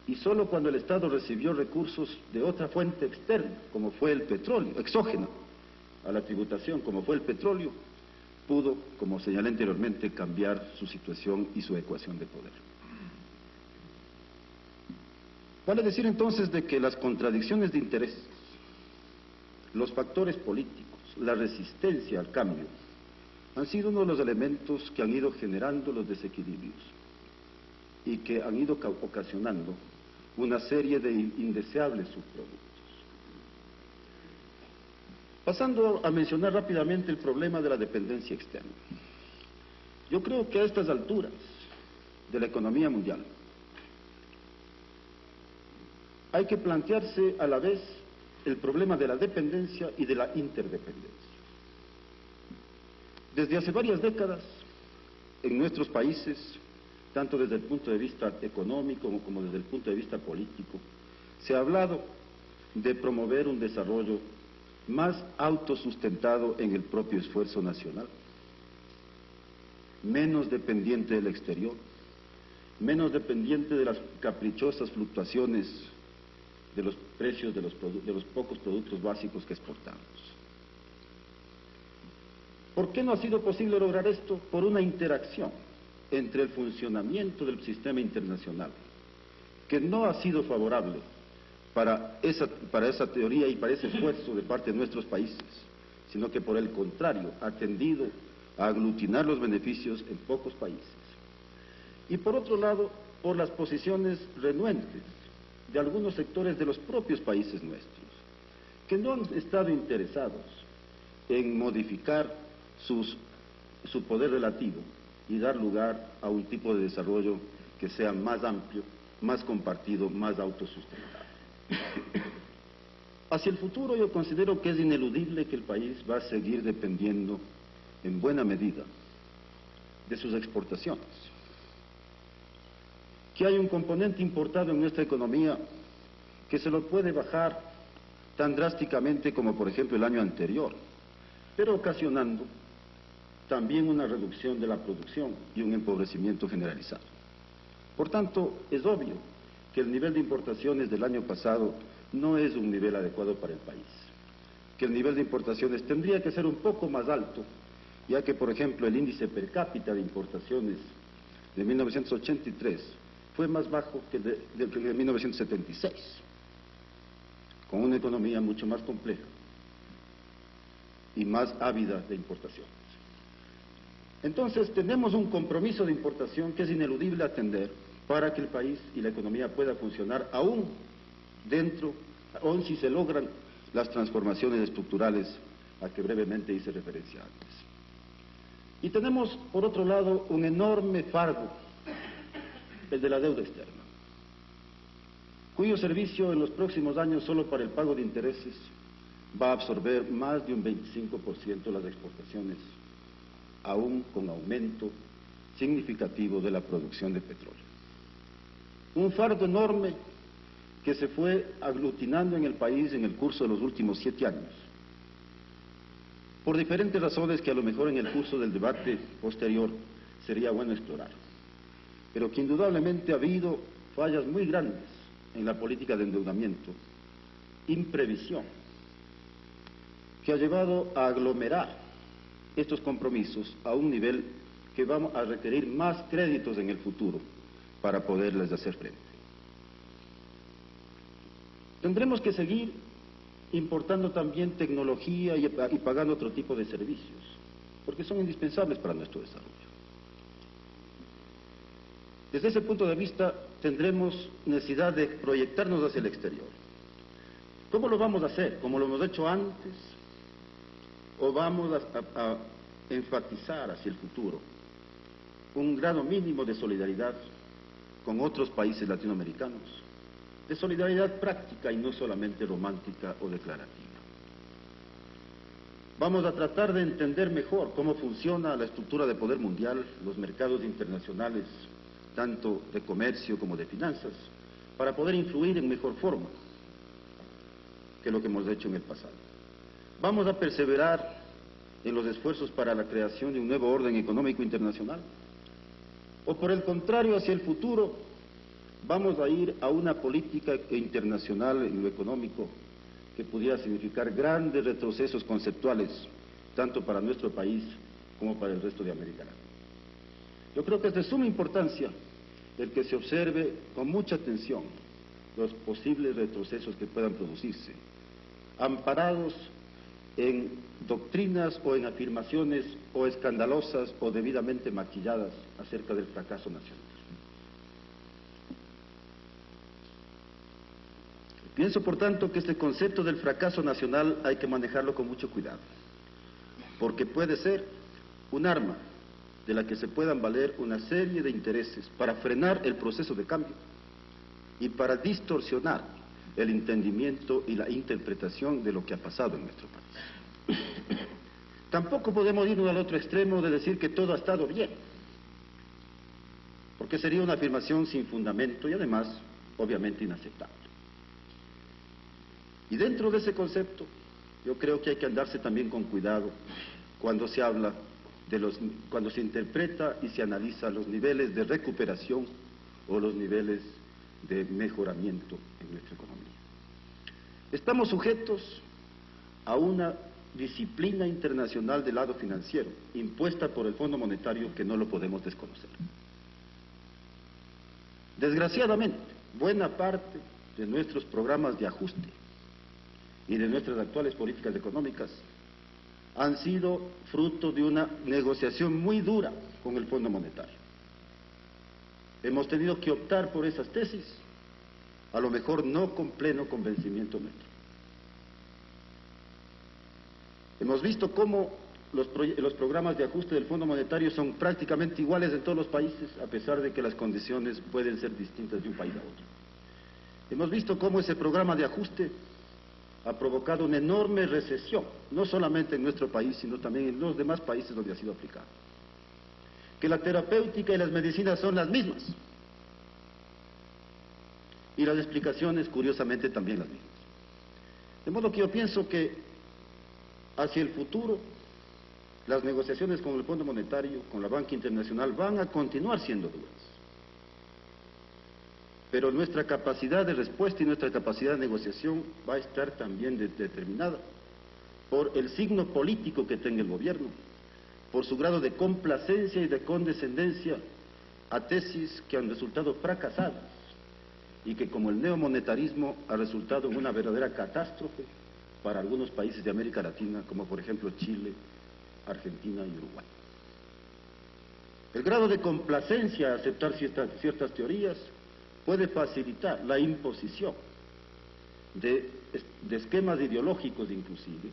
Y solo cuando el Estado recibió recursos de otra fuente externa, como fue el petróleo, exógena a la tributación, como fue el petróleo, pudo, como señalé anteriormente, cambiar su situación y su ecuación de poder. Vale decir entonces de que las contradicciones de intereses, los factores políticos, la resistencia al cambio, han sido uno de los elementos que han ido generando los desequilibrios y que han ido ocasionando una serie de indeseables subproductos. Pasando a mencionar rápidamente el problema de la dependencia externa. Yo creo que a estas alturas de la economía mundial hay que plantearse a la vez el problema de la dependencia y de la interdependencia. Desde hace varias décadas, en nuestros países, tanto desde el punto de vista económico como desde el punto de vista político, se ha hablado de promover un desarrollo más autosustentado en el propio esfuerzo nacional, menos dependiente del exterior, menos dependiente de las caprichosas fluctuaciones de los precios de los pocos productos básicos que exportamos. ¿Por qué no ha sido posible lograr esto? Por una interacción entre el funcionamiento del sistema internacional, que no ha sido favorable para esa teoría y para ese esfuerzo de parte de nuestros países, sino que por el contrario ha tendido a aglutinar los beneficios en pocos países. Y por otro lado, por las posiciones renuentes de algunos sectores de los propios países nuestros, que no han estado interesados en modificar su poder relativo y dar lugar a un tipo de desarrollo que sea más amplio, más compartido, más autosustentable. Hacia el futuro yo considero que es ineludible que el país va a seguir dependiendo en buena medida de sus exportaciones. que hay un componente importado en nuestra economía que se lo puede bajar tan drásticamente como por ejemplo el año anterior, pero ocasionando también una reducción de la producción y un empobrecimiento generalizado. Por tanto, es obvio que el nivel de importaciones del año pasado no es un nivel adecuado para el país, que el nivel de importaciones tendría que ser un poco más alto, ya que, por ejemplo, el índice per cápita de importaciones de 1983 fue más bajo que el de 1976, con una economía mucho más compleja y más ávida de importaciones. Entonces, tenemos un compromiso de importación que es ineludible atender para que el país y la economía pueda funcionar aún si se logran las transformaciones estructurales a que brevemente hice referencia antes. Y tenemos, por otro lado, un enorme fardo, el de la deuda externa, cuyo servicio en los próximos años, solo para el pago de intereses, va a absorber más de un 25% de las exportaciones, aún con aumento significativo de la producción de petróleo. Un fardo enorme que se fue aglutinando en el país en el curso de los últimos 7 años, por diferentes razones que a lo mejor en el curso del debate posterior sería bueno explorar, pero que indudablemente ha habido fallas muy grandes en la política de endeudamiento, imprevisión, que ha llevado a aglomerar estos compromisos a un nivel que vamos a requerir más créditos en el futuro para poderles hacer frente. Tendremos que seguir importando también tecnología y pagando otro tipo de servicios, porque son indispensables para nuestro desarrollo. Desde ese punto de vista, tendremos necesidad de proyectarnos hacia el exterior. ¿Cómo lo vamos a hacer? ¿Como lo hemos hecho antes? ¿O vamos a enfatizar hacia el futuro un grado mínimo de solidaridad con otros países latinoamericanos, de solidaridad práctica y no solamente romántica o declarativa? Vamos a tratar de entender mejor cómo funciona la estructura de poder mundial, los mercados internacionales, tanto de comercio como de finanzas, para poder influir en mejor forma que lo que hemos hecho en el pasado. Vamos a perseverar en los esfuerzos para la creación de un nuevo orden económico internacional, o por el contrario, hacia el futuro, vamos a ir a una política internacional en lo económico que pudiera significar grandes retrocesos conceptuales, tanto para nuestro país como para el resto de América Latina. Yo creo que es de suma importancia el que se observe con mucha atención los posibles retrocesos que puedan producirse, amparados en doctrinas o en afirmaciones o escandalosas o debidamente maquilladas acerca del fracaso nacional. Pienso, por tanto, que este concepto del fracaso nacional hay que manejarlo con mucho cuidado, porque puede ser un arma de la que se puedan valer una serie de intereses para frenar el proceso de cambio y para distorsionar el entendimiento y la interpretación de lo que ha pasado en nuestro país. Tampoco podemos irnos al otro extremo de decir que todo ha estado bien, porque sería una afirmación sin fundamento y además, obviamente, inaceptable. Y dentro de ese concepto, yo creo que hay que andarse también con cuidado cuando se habla cuando se interpreta y se analiza los niveles de recuperación o los niveles de mejoramiento en nuestra economía. Estamos sujetos a una disciplina internacional del lado financiero, impuesta por el Fondo Monetario, que no lo podemos desconocer. Desgraciadamente, buena parte de nuestros programas de ajuste y de nuestras actuales políticas económicas han sido fruto de una negociación muy dura con el Fondo Monetario. Hemos tenido que optar por esas tesis, a lo mejor no con pleno convencimiento nuestro. Hemos visto cómo los programas de ajuste del Fondo Monetario son prácticamente iguales en todos los países, a pesar de que las condiciones pueden ser distintas de un país a otro. Hemos visto cómo ese programa de ajuste ha provocado una enorme recesión, no solamente en nuestro país, sino también en los demás países donde ha sido aplicado. Que la terapéutica y las medicinas son las mismas, y las explicaciones, curiosamente, también las mismas. De modo que yo pienso que hacia el futuro las negociaciones con el Fondo Monetario, con la Banca Internacional, van a continuar siendo duras. Pero nuestra capacidad de respuesta y nuestra capacidad de negociación va a estar también determinada por el signo político que tenga el gobierno, por su grado de complacencia y de condescendencia a tesis que han resultado fracasadas y que, como el neomonetarismo, ha resultado en una verdadera catástrofe para algunos países de América Latina, como por ejemplo Chile, Argentina y Uruguay. El grado de complacencia a aceptar ciertas teorías puede facilitar la imposición de esquemas ideológicos inclusive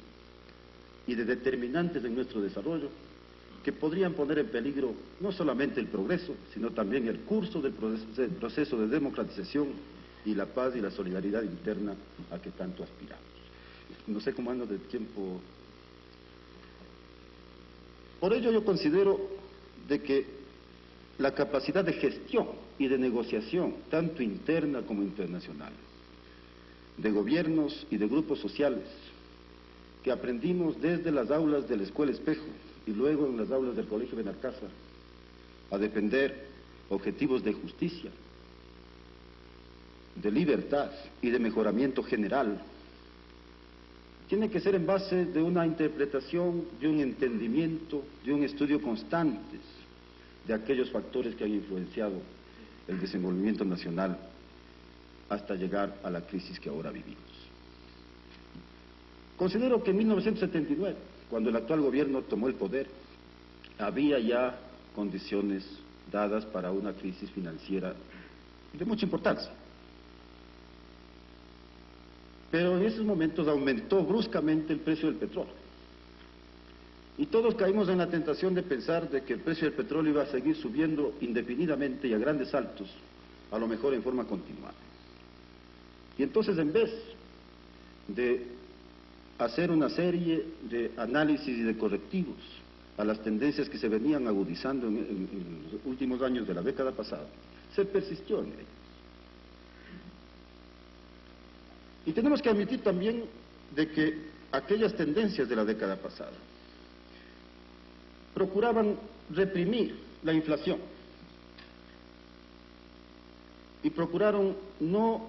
y de determinantes en nuestro desarrollo que podrían poner en peligro no solamente el progreso, sino también el curso del proceso de democratización y la paz y la solidaridad interna a que tanto aspiramos. No sé cómo ando de tiempo. Por ello yo considero de que la capacidad de gestión y de negociación, tanto interna como internacional, de gobiernos y de grupos sociales, que aprendimos desde las aulas de la Escuela Espejo y luego en las aulas del Colegio Benalcázar, a defender objetivos de justicia, de libertad y de mejoramiento general, tiene que ser en base de una interpretación, de un entendimiento, de un estudio constantes de aquellos factores que han influenciado el desenvolvimiento nacional hasta llegar a la crisis que ahora vivimos. Considero que en 1979, cuando el actual gobierno tomó el poder, había ya condiciones dadas para una crisis financiera de mucha importancia. Pero en esos momentos aumentó bruscamente el precio del petróleo. Y todos caímos en la tentación de pensar de que el precio del petróleo iba a seguir subiendo indefinidamente y a grandes saltos, a lo mejor en forma continuada. Y entonces, en vez de hacer una serie de análisis y de correctivos a las tendencias que se venían agudizando en los últimos años de la década pasada, se persistió en ello. Y tenemos que admitir también de que aquellas tendencias de la década pasada procuraban reprimir la inflación y procuraron no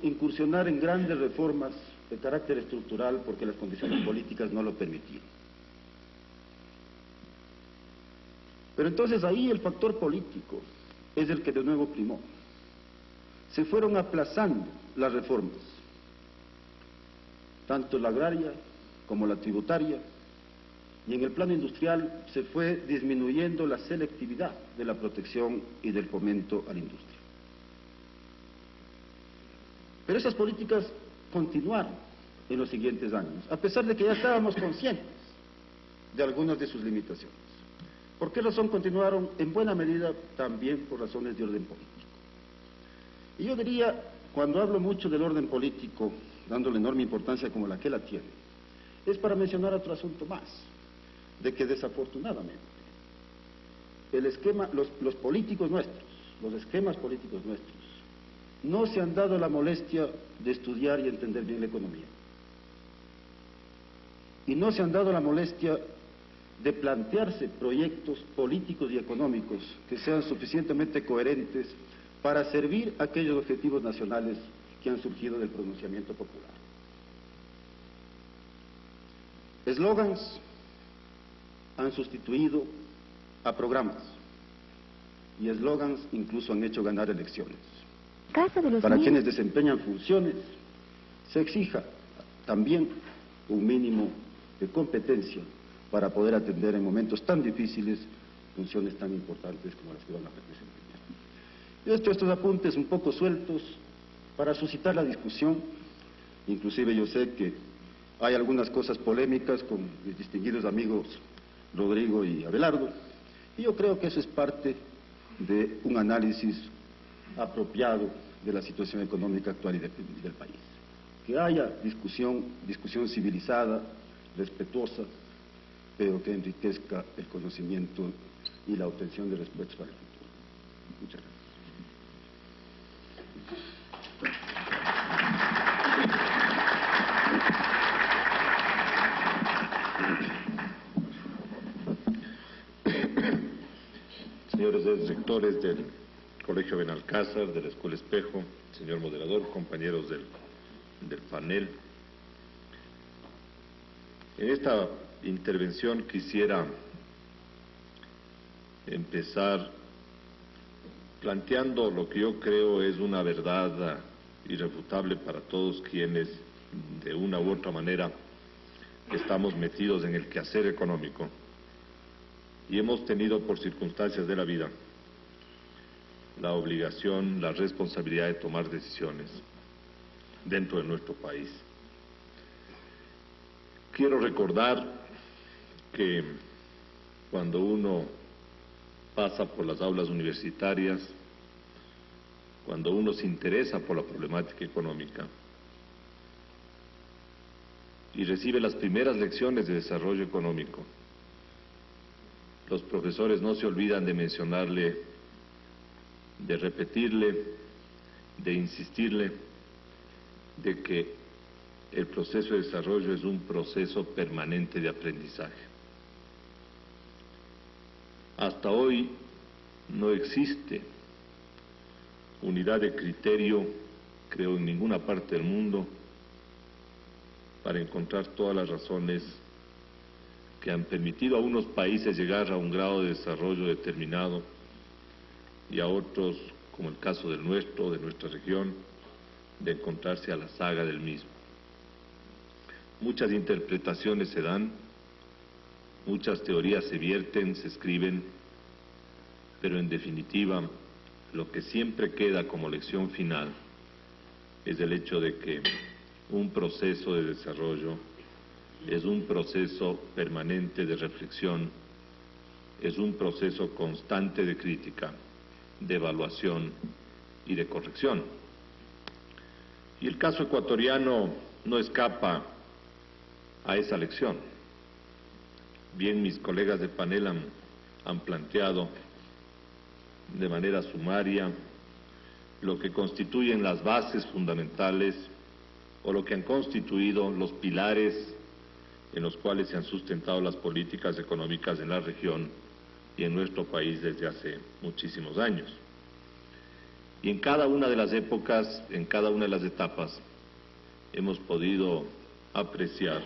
incursionar en grandes reformas de carácter estructural porque las condiciones políticas no lo permitían. Pero entonces ahí el factor político es el que de nuevo primó. Se fueron aplazando las reformas, tanto la agraria como la tributaria, y en el plano industrial se fue disminuyendo la selectividad de la protección y del fomento a la industria. Pero esas políticas continuaron en los siguientes años, a pesar de que ya estábamos conscientes de algunas de sus limitaciones. ¿Por qué razón continuaron? En buena medida también por razones de orden político. Y yo diría, cuando hablo mucho del orden político, dándole enorme importancia como la que la tiene, es para mencionar otro asunto más, de que desafortunadamente el esquema, los políticos nuestros, los esquemas políticos nuestros, no se han dado la molestia de estudiar y entender bien la economía. Y no se han dado la molestia de plantearse proyectos políticos y económicos que sean suficientemente coherentes para servir a aquellos objetivos nacionales que han surgido del pronunciamiento popular. Eslogans han sustituido a programas y eslogans incluso han hecho ganar elecciones. Para quienes desempeñan funciones, se exija también un mínimo de competencia para poder atender en momentos tan difíciles funciones tan importantes como las que van a desempeñar. Yo he hecho estos apuntes un poco sueltos para suscitar la discusión, inclusive yo sé que hay algunas cosas polémicas con mis distinguidos amigos Rodrigo y Abelardo, y yo creo que eso es parte de un análisis apropiado de la situación económica actual y del país. Que haya discusión civilizada, respetuosa, pero que enriquezca el conocimiento y la obtención de respuestas para el futuro. Muchas gracias. señores rectores del Colegio Benalcázar, de la Escuela Espejo, señor moderador, compañeros del panel. En esta intervención quisiera empezar planteando lo que yo creo es una verdad irrefutable para todos quienes, de una u otra manera, estamos metidos en el quehacer económico y hemos tenido, por circunstancias de la vida, la obligación, la responsabilidad de tomar decisiones dentro de nuestro país. Quiero recordar que cuando uno pasa por las aulas universitarias, cuando uno se interesa por la problemática económica y recibe las primeras lecciones de desarrollo económico, los profesores no se olvidan de mencionarle, de repetirle, de insistirle, de que el proceso de desarrollo es un proceso permanente de aprendizaje. Hasta hoy no existe unidad de criterio, creo, en ninguna parte del mundo para encontrar todas las razones que han permitido a unos países llegar a un grado de desarrollo determinado y a otros, como el caso del nuestro, de nuestra región, de encontrarse a la saga del mismo. Muchas interpretaciones se dan, muchas teorías se vierten, se escriben, pero en definitiva, lo que siempre queda como lección final es el hecho de que un proceso de desarrollo es un proceso permanente de reflexión, es un proceso constante de crítica, de evaluación y de corrección. Y el caso ecuatoriano no escapa a esa lección. Bien, mis colegas de panel han planteado de manera sumaria lo que constituyen las bases fundamentales o lo que han constituido los pilares en los cuales se han sustentado las políticas económicas en la región y en nuestro país desde hace muchísimos años. Y en cada una de las épocas, en cada una de las etapas, hemos podido apreciar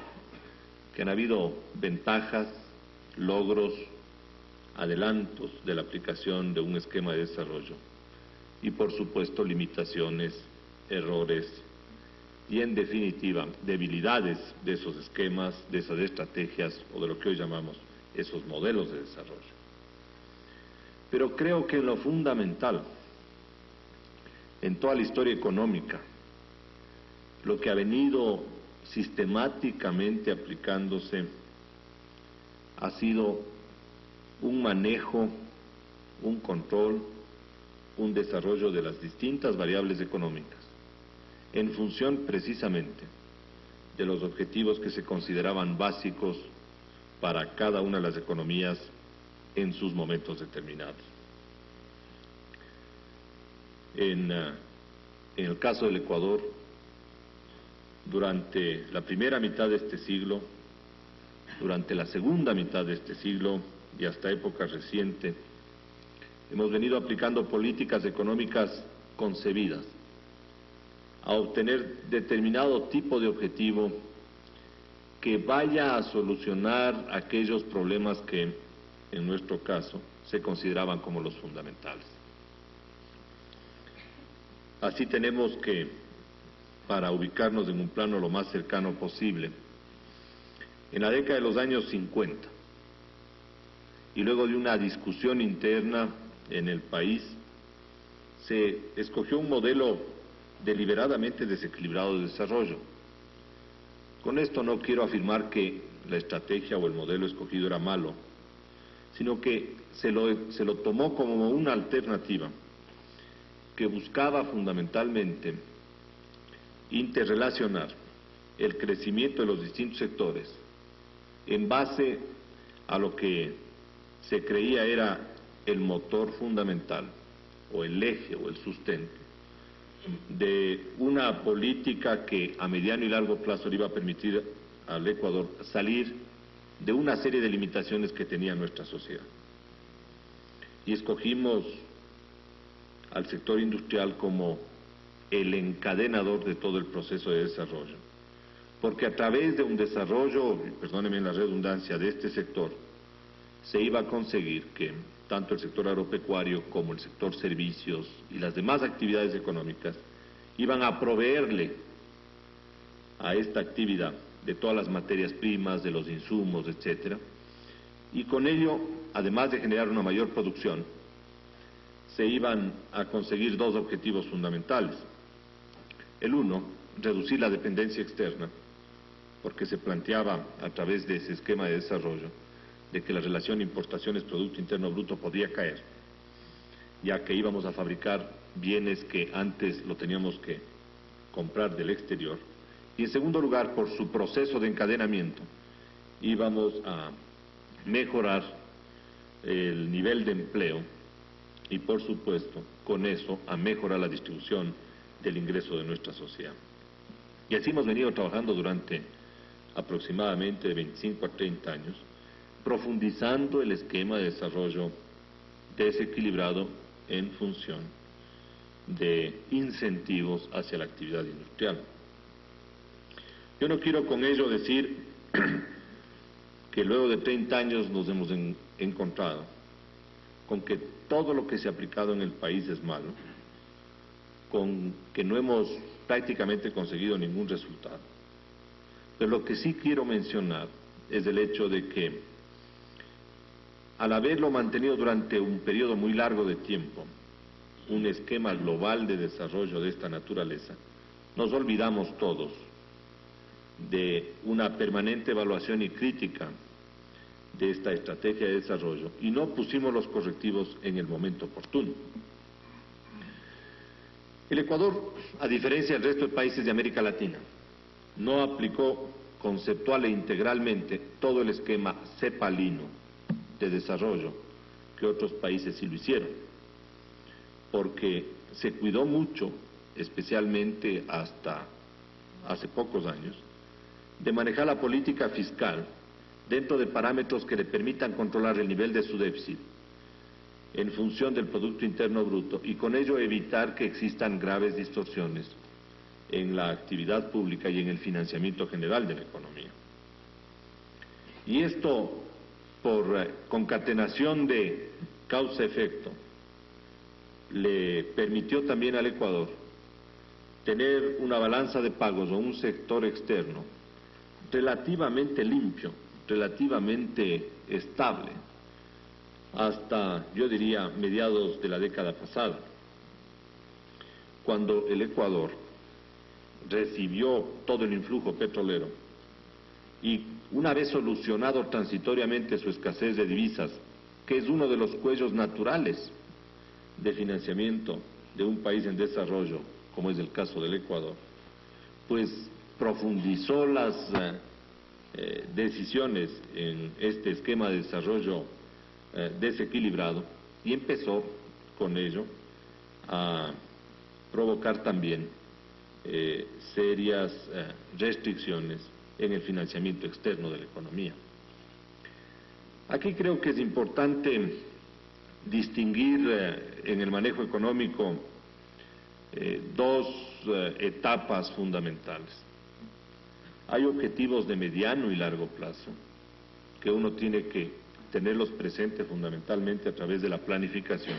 que han habido ventajas, logros, adelantos de la aplicación de un esquema de desarrollo y, por supuesto, limitaciones, errores y, en definitiva, debilidades de esos esquemas, de esas estrategias o de lo que hoy llamamos esos modelos de desarrollo. Pero creo que lo fundamental en toda la historia económica, lo que ha venido sistemáticamente aplicándose ha sido un manejo, un control, un desarrollo de las distintas variables económicas en función precisamente de los objetivos que se consideraban básicos para cada una de las economías en sus momentos determinados. En el caso del Ecuador, durante la primera mitad de este siglo, durante la segunda mitad de este siglo y hasta época reciente, hemos venido aplicando políticas económicas concebidas a obtener determinado tipo de objetivo que vaya a solucionar aquellos problemas que, en nuestro caso, se consideraban como los fundamentales. Así tenemos que, para ubicarnos en un plano lo más cercano posible, en la década de los años 50, y luego de una discusión interna en el país, se escogió un modelo deliberadamente desequilibrado de desarrollo. Con esto no quiero afirmar que la estrategia o el modelo escogido era malo, sino que se lo tomó como una alternativa que buscaba fundamentalmente interrelacionar el crecimiento de los distintos sectores en base a lo que se creía era el motor fundamental o el eje o el sustento de una política que a mediano y largo plazo le iba a permitir al Ecuador salir de una serie de limitaciones que tenía nuestra sociedad. y escogimos al sector industrial como el encadenador de todo el proceso de desarrollo, porque a través de un desarrollo, perdónenme la redundancia, de este sector, se iba a conseguir que tanto el sector agropecuario como el sector servicios y las demás actividades económicas iban a proveerle a esta actividad de todas las materias primas, de los insumos, etcétera, y con ello, además de generar una mayor producción, se iban a conseguir dos objetivos fundamentales. El uno, reducir la dependencia externa, porque se planteaba a través de ese esquema de desarrollo de que la relación importaciones-Producto Interno Bruto podía caer, ya que íbamos a fabricar bienes que antes lo teníamos que comprar del exterior. Y en segundo lugar, por su proceso de encadenamiento, íbamos a mejorar el nivel de empleo y, por supuesto, con eso a mejorar la distribución del ingreso de nuestra sociedad. Y así hemos venido trabajando durante aproximadamente 25 a 30 años, profundizando el esquema de desarrollo desequilibrado en función de incentivos hacia la actividad industrial. Yo no quiero con ello decir que luego de 30 años nos hemos encontrado con que todo lo que se ha aplicado en el país es malo, con que no hemos prácticamente conseguido ningún resultado. Pero lo que sí quiero mencionar es el hecho de que, al haberlo mantenido durante un periodo muy largo de tiempo, un esquema global de desarrollo de esta naturaleza, nos olvidamos todos de una permanente evaluación y crítica de esta estrategia de desarrollo y no pusimos los correctivos en el momento oportuno. El Ecuador, a diferencia del resto de países de América Latina, no aplicó conceptual e integralmente todo el esquema cepalino de desarrollo que otros países sí lo hicieron, porque se cuidó mucho, especialmente hasta hace pocos años, de manejar la política fiscal dentro de parámetros que le permitan controlar el nivel de su déficit en función del Producto Interno Bruto y con ello evitar que existan graves distorsiones en la actividad pública y en el financiamiento general de la economía. Y esto, por concatenación de causa-efecto, le permitió también al Ecuador tener una balanza de pagos o un sector externo relativamente limpio, relativamente estable, hasta, yo diría, mediados de la década pasada, cuando el Ecuador recibió todo el influjo petrolero y una vez solucionado transitoriamente su escasez de divisas, que es uno de los cuellos naturales de financiamiento de un país en desarrollo, como es el caso del Ecuador, pues profundizó las decisiones en este esquema de desarrollo desequilibrado y empezó con ello a provocar también serias restricciones en el financiamiento externo de la economía. Aquí creo que es importante distinguir en el manejo económico dos etapas fundamentales. Hay objetivos de mediano y largo plazo que uno tiene que tenerlos presentes fundamentalmente a través de la planificación,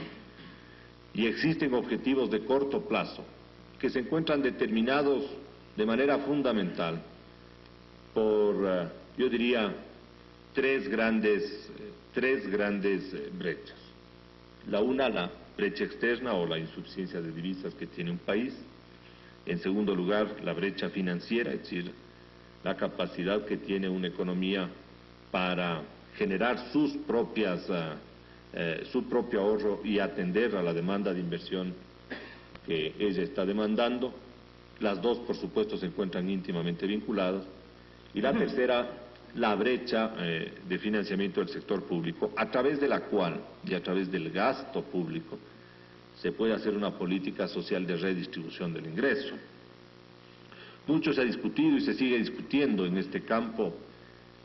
y existen objetivos de corto plazo que se encuentran determinados de manera fundamental por, yo diría, tres grandes brechas. La una, la brecha externa o la insuficiencia de divisas que tiene un país. En segundo lugar, la brecha financiera, es decir, la capacidad que tiene una economía para generar su propio ahorro y atender a la demanda de inversión que ella está demandando. Las dos, por supuesto, se encuentran íntimamente vinculadas. Y la tercera, la brecha de financiamiento del sector público, a través de la cual y a través del gasto público se puede hacer una política social de redistribución del ingreso. Mucho se ha discutido y se sigue discutiendo en este campo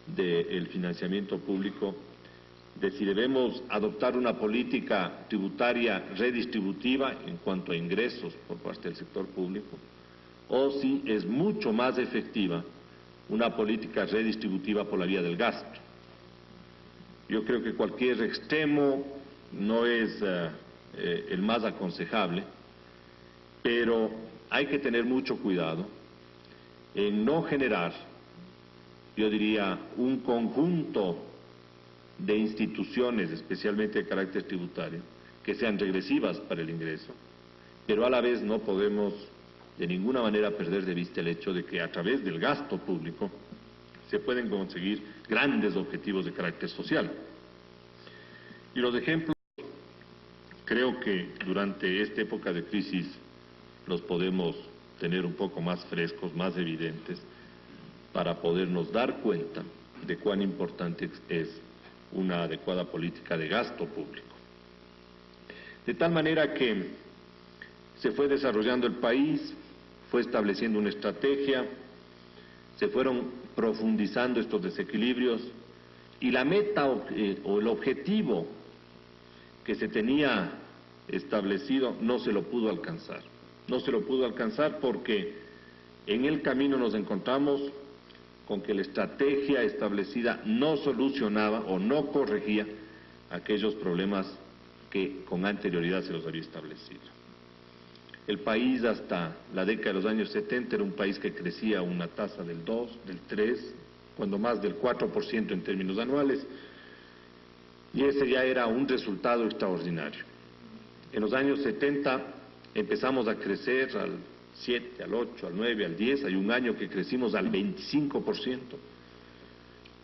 del financiamiento público de si debemos adoptar una política tributaria redistributiva en cuanto a ingresos por parte del sector público, o si es mucho más efectiva una política redistributiva por la vía del gasto. Yo creo que cualquier extremo no es el más aconsejable, pero hay que tener mucho cuidado en no generar, yo diría, un conjunto de instituciones, especialmente de carácter tributario, que sean regresivas para el ingreso, pero a la vez no podemos de ninguna manera perder de vista el hecho de que a través del gasto público se pueden conseguir grandes objetivos de carácter social. Y los ejemplos, creo que durante esta época de crisis los podemos tener un poco más frescos, más evidentes, para podernos dar cuenta de cuán importante es una adecuada política de gasto público. De tal manera que se fue desarrollando el país, fue estableciendo una estrategia, se fueron profundizando estos desequilibrios y la meta o el objetivo que se tenía establecido no se lo pudo alcanzar. No se lo pudo alcanzar porque en el camino nos encontramos con que la estrategia establecida no solucionaba o no corregía aquellos problemas que con anterioridad se los había establecido. El país hasta la década de los años 70 era un país que crecía a una tasa del 2, del 3, cuando más del 4% en términos anuales, y ese ya era un resultado extraordinario. En los años 70 empezamos a crecer al 7, al 8, al 9, al 10, hay un año que crecimos al 25%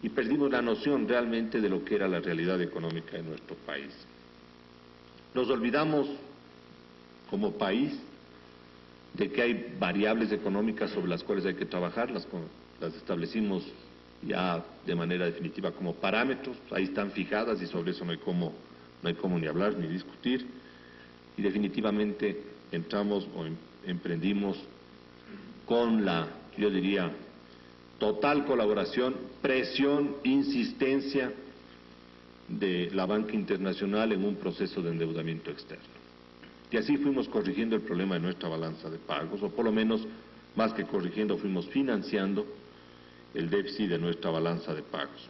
y perdimos la noción realmente de lo que era la realidad económica de nuestro país. Nos olvidamos como país de que hay variables económicas sobre las cuales hay que trabajar, las establecimos ya de manera definitiva como parámetros, ahí están fijadas y sobre eso no hay cómo ni hablar ni discutir, y definitivamente entramos o emprendimos con la, yo diría, total colaboración, presión, insistencia de la banca internacional en un proceso de endeudamiento externo. Y así fuimos corrigiendo el problema de nuestra balanza de pagos, o por lo menos, más que corrigiendo, fuimos financiando el déficit de nuestra balanza de pagos.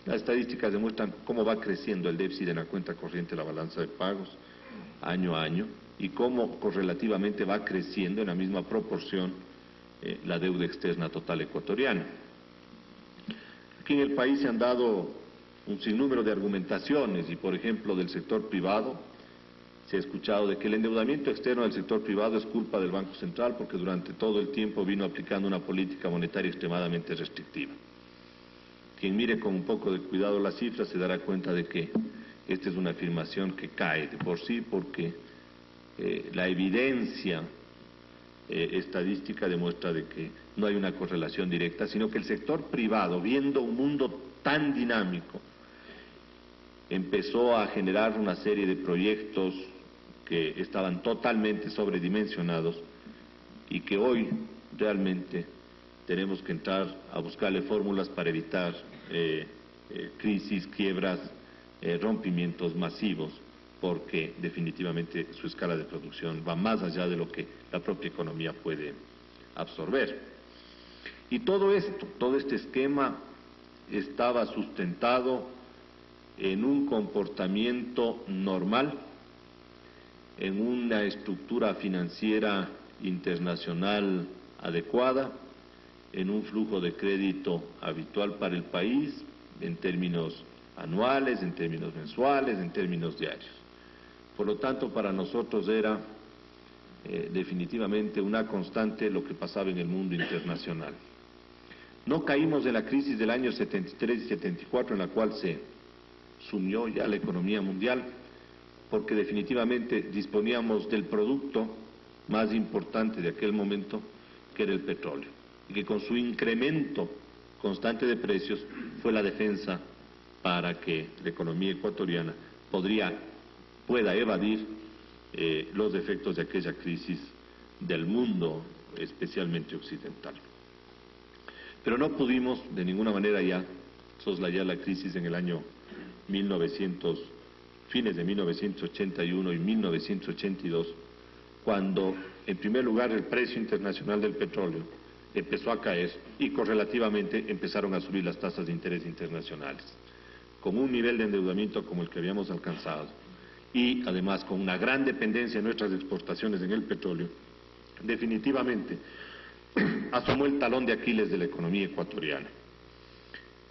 Las estadísticas demuestran cómo va creciendo el déficit en la cuenta corriente de la balanza de pagos año a año y cómo correlativamente va creciendo en la misma proporción la deuda externa total ecuatoriana. Aquí en el país se han dado un sinnúmero de argumentaciones y, por ejemplo, del sector privado se ha escuchado de que el endeudamiento externo del sector privado es culpa del Banco Central porque durante todo el tiempo vino aplicando una política monetaria extremadamente restrictiva. Quien mire con un poco de cuidado las cifras se dará cuenta de que esta es una afirmación que cae de por sí porque la evidencia estadística demuestra de que no hay una correlación directa, sino que el sector privado, viendo un mundo tan dinámico, empezó a generar una serie de proyectos que estaban totalmente sobredimensionados y que hoy realmente tenemos que entrar a buscarle fórmulas para evitar crisis, quiebras, rompimientos masivos, porque definitivamente su escala de producción va más allá de lo que la propia economía puede absorber. Y todo esto, todo este esquema estaba sustentado en un comportamiento normal, en una estructura financiera internacional adecuada, en un flujo de crédito habitual para el país, en términos anuales, en términos mensuales, en términos diarios. Por lo tanto, para nosotros era definitivamente una constante lo que pasaba en el mundo internacional. No caímos en la crisis del año 73 y 74, en la cual se sumió ya la economía mundial, porque definitivamente disponíamos del producto más importante de aquel momento, que era el petróleo, y que con su incremento constante de precios fue la defensa para que la economía ecuatoriana pueda evadir los efectos de aquella crisis del mundo, especialmente occidental. Pero no pudimos de ninguna manera ya soslayar la crisis en el año fines de 1981 y 1982, cuando en primer lugar el precio internacional del petróleo empezó a caer y correlativamente empezaron a subir las tasas de interés internacionales, con un nivel de endeudamiento como el que habíamos alcanzado y además con una gran dependencia en nuestras exportaciones en el petróleo, definitivamente asomó el talón de Aquiles de la economía ecuatoriana.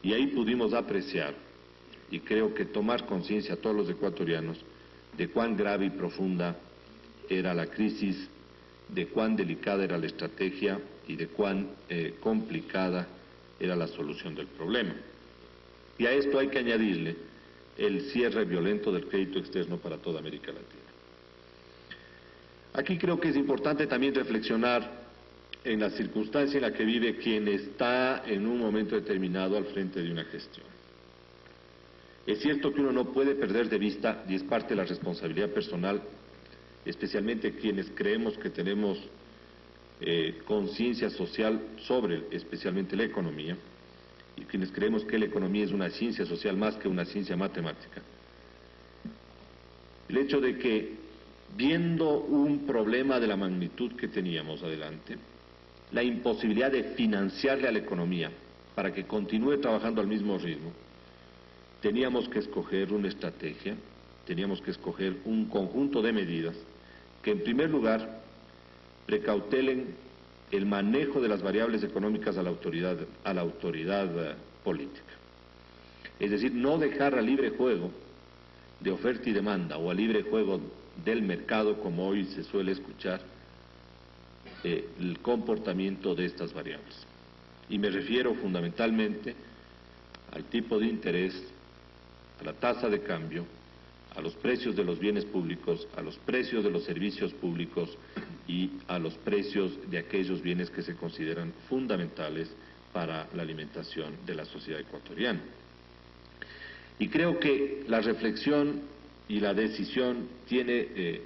Y ahí pudimos apreciar, y creo que tomar conciencia a todos los ecuatorianos, de cuán grave y profunda era la crisis, de cuán delicada era la estrategia y de cuán complicada era la solución del problema. Y a esto hay que añadirle el cierre violento del crédito externo para toda América Latina. Aquí creo que es importante también reflexionar en la circunstancia en la que vive quien está en un momento determinado al frente de una gestión. Es cierto que uno no puede perder de vista, y es parte de la responsabilidad personal, especialmente quienes creemos que tenemos conciencia social sobre especialmente la economía, y quienes creemos que la economía es una ciencia social más que una ciencia matemática. El hecho de que, viendo un problema de la magnitud que teníamos adelante, la imposibilidad de financiarle a la economía para que continúe trabajando al mismo ritmo, teníamos que escoger una estrategia, teníamos que escoger un conjunto de medidas que en primer lugar precautelen el manejo de las variables económicas a la autoridad política. Es decir, no dejar a libre juego de oferta y demanda o a libre juego del mercado, como hoy se suele escuchar, el comportamiento de estas variables. Y me refiero fundamentalmente al tipo de interés, a la tasa de cambio, a los precios de los bienes públicos, a los precios de los servicios públicos y a los precios de aquellos bienes que se consideran fundamentales para la alimentación de la sociedad ecuatoriana. Y creo que la reflexión y la decisión tiene,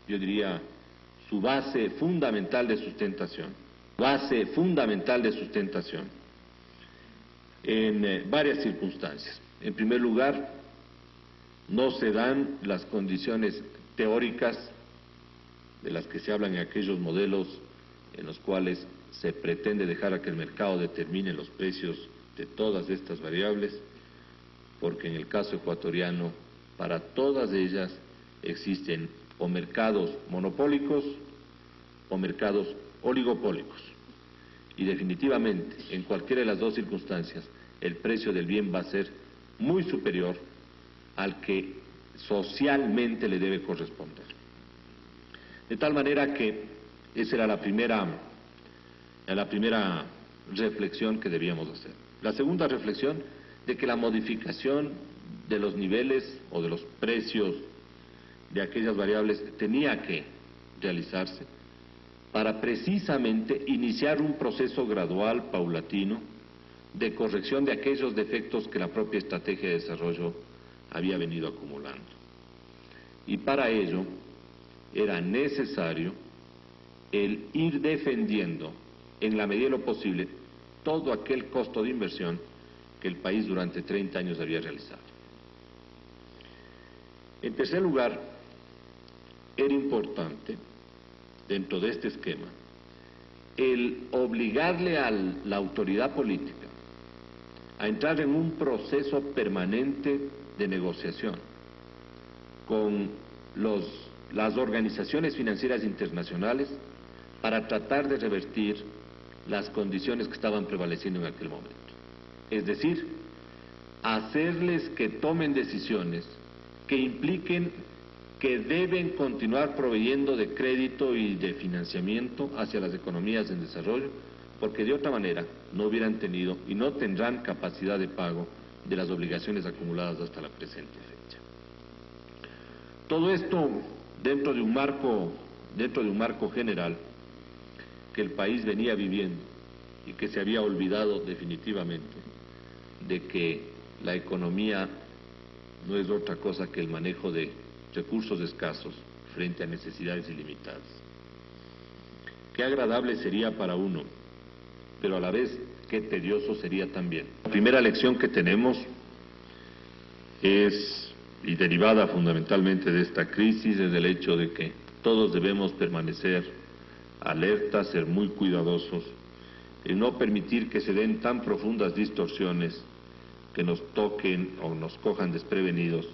yo diría, su base fundamental de sustentación, en varias circunstancias. En primer lugar, no se dan las condiciones teóricas de las que se hablan en aquellos modelos en los cuales se pretende dejar a que el mercado determine los precios de todas estas variables, porque en el caso ecuatoriano, para todas ellas existen o mercados monopólicos o mercados oligopólicos. Y definitivamente, en cualquiera de las dos circunstancias, el precio del bien va a ser muy superior al que socialmente le debe corresponder. De tal manera que esa era la primera reflexión que debíamos hacer. La segunda reflexión, de que la modificación de los niveles o de los precios de aquellas variables tenía que realizarse para precisamente iniciar un proceso gradual, paulatino, de corrección de aquellos defectos que la propia estrategia de desarrollo había venido acumulando. Y para ello era necesario el ir defendiendo, en la medida de lo posible, todo aquel costo de inversión que el país durante 30 años había realizado. En tercer lugar, era importante, dentro de este esquema, el obligarle a la autoridad política a entrar en un proceso permanente de negociación con las organizaciones financieras internacionales para tratar de revertir las condiciones que estaban prevaleciendo en aquel momento. Es decir, hacerles que tomen decisiones que impliquen que deben continuar proveyendo de crédito y de financiamiento hacia las economías en desarrollo, porque de otra manera no hubieran tenido y no tendrán capacidad de pago de las obligaciones acumuladas hasta la presente fecha. Todo esto dentro de un marco general que el país venía viviendo y que se había olvidado definitivamente de que la economía no es otra cosa que el manejo de recursos escasos frente a necesidades ilimitadas. Qué agradable sería para uno, pero a la vez qué tedioso sería también. La primera lección que tenemos y derivada fundamentalmente de esta crisis, es el hecho de que todos debemos permanecer alertas, ser muy cuidadosos, en no permitir que se den tan profundas distorsiones que nos toquen o nos cojan desprevenidos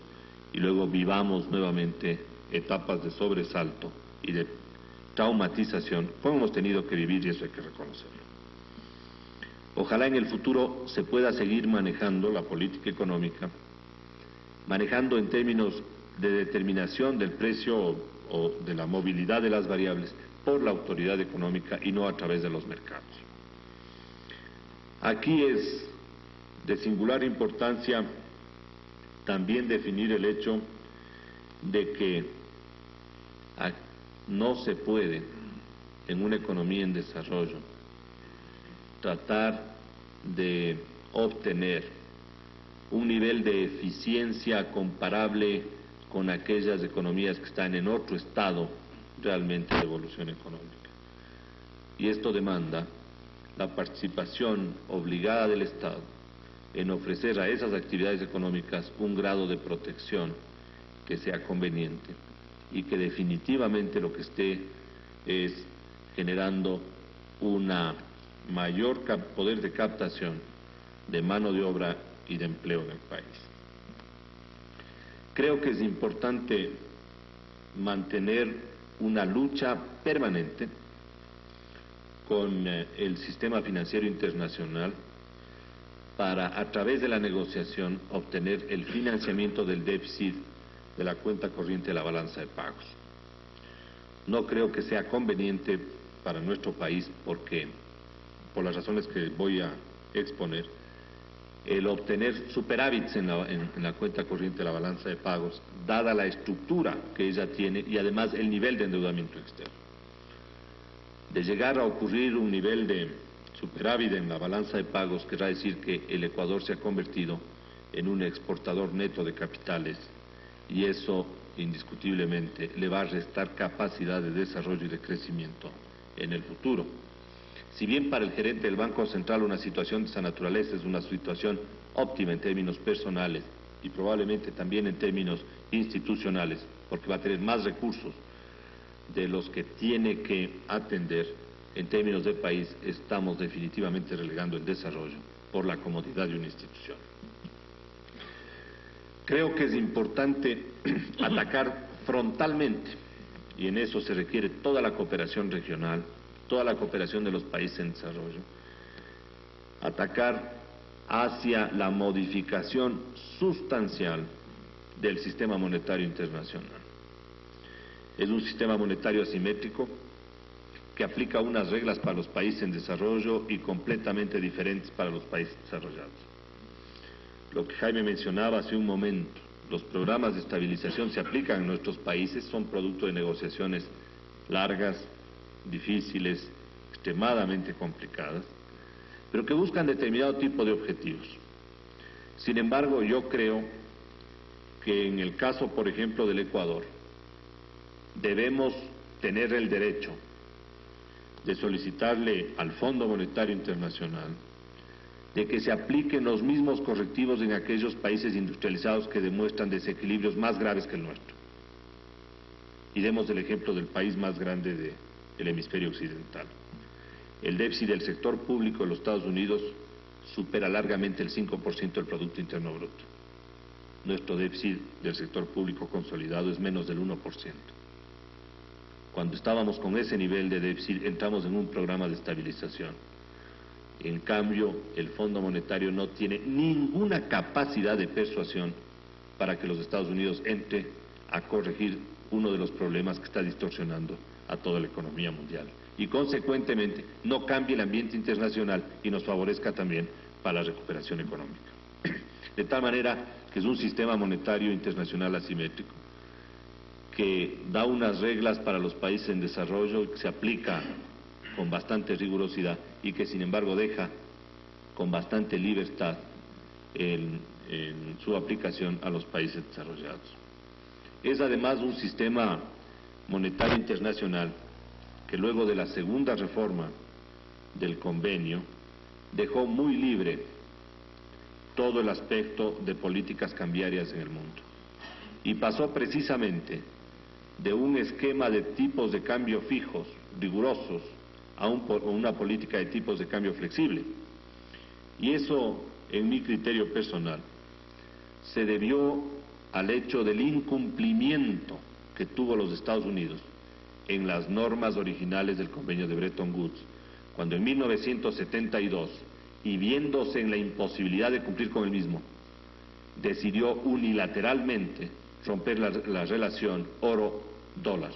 y luego vivamos nuevamente etapas de sobresalto y de traumatización, como hemos tenido que vivir, y eso hay que reconocerlo. Ojalá en el futuro se pueda seguir manejando la política económica, manejando en términos de determinación del precio o de la movilidad de las variables por la autoridad económica y no a través de los mercados. Aquí es de singular importancia también definir el hecho de que no se puede en una economía en desarrollo tratar de obtener un nivel de eficiencia comparable con aquellas economías que están en otro estado realmente de evolución económica. Y esto demanda la participación obligada del Estado en ofrecer a esas actividades económicas un grado de protección que sea conveniente y que definitivamente lo que esté es generando una mayor poder de captación de mano de obra y de empleo en el país. Creo que es importante mantener una lucha permanente con el sistema financiero internacional para, a través de la negociación, obtener el financiamiento del déficit de la cuenta corriente de la balanza de pagos. No creo que sea conveniente para nuestro país porque, por las razones que voy a exponer, el obtener superávits en la cuenta corriente de la balanza de pagos, dada la estructura que ella tiene y además el nivel de endeudamiento externo. De llegar a ocurrir un nivel de superávit en la balanza de pagos, querrá decir que el Ecuador se ha convertido en un exportador neto de capitales y eso indiscutiblemente le va a restar capacidad de desarrollo y de crecimiento en el futuro. Si bien para el gerente del Banco Central una situación de esa naturaleza es una situación óptima en términos personales y probablemente también en términos institucionales, porque va a tener más recursos de los que tiene que atender, en términos de país estamos definitivamente relegando el desarrollo por la comodidad de una institución. Creo que es importante atacar frontalmente, y en eso se requiere toda la cooperación regional, toda la cooperación de los países en desarrollo, atacar hacia la modificación sustancial del sistema monetario internacional. Es un sistema monetario asimétrico que aplica unas reglas para los países en desarrollo y completamente diferentes para los países desarrollados. Lo que Jaime mencionaba hace un momento, los programas de estabilización se aplican en nuestros países, son producto de negociaciones largas, difíciles, extremadamente complicadas, pero que buscan determinado tipo de objetivos. Sin embargo, yo creo que en el caso, por ejemplo, del Ecuador, debemos tener el derecho de solicitarle al Fondo Monetario Internacional de que se apliquen los mismos correctivos en aquellos países industrializados que demuestran desequilibrios más graves que el nuestro. Y demos el ejemplo del país más grande del hemisferio occidental. El déficit del sector público de los Estados Unidos supera largamente el 5% del Producto Interno Bruto. Nuestro déficit del sector público consolidado es menos del 1%. Cuando estábamos con ese nivel de déficit, entramos en un programa de estabilización. En cambio, el Fondo Monetario no tiene ninguna capacidad de persuasión para que los Estados Unidos entre a corregir uno de los problemas que está distorsionando a toda la economía mundial. Y consecuentemente, no cambie el ambiente internacional y nos favorezca también para la recuperación económica. De tal manera que es un sistema monetario internacional asimétrico, que da unas reglas para los países en desarrollo y que se aplica con bastante rigurosidad y que sin embargo deja con bastante libertad en su aplicación a los países desarrollados. Es además un sistema monetario internacional que luego de la segunda reforma del convenio dejó muy libre todo el aspecto de políticas cambiarias en el mundo. Y pasó precisamente de un esquema de tipos de cambio fijos, rigurosos, a una política de tipos de cambio flexible. Y eso, en mi criterio personal, se debió al hecho del incumplimiento que tuvo los Estados Unidos en las normas originales del convenio de Bretton Woods, cuando en 1972, y viéndose en la imposibilidad de cumplir con el mismo, decidió unilateralmente romper la relación oro-dólar,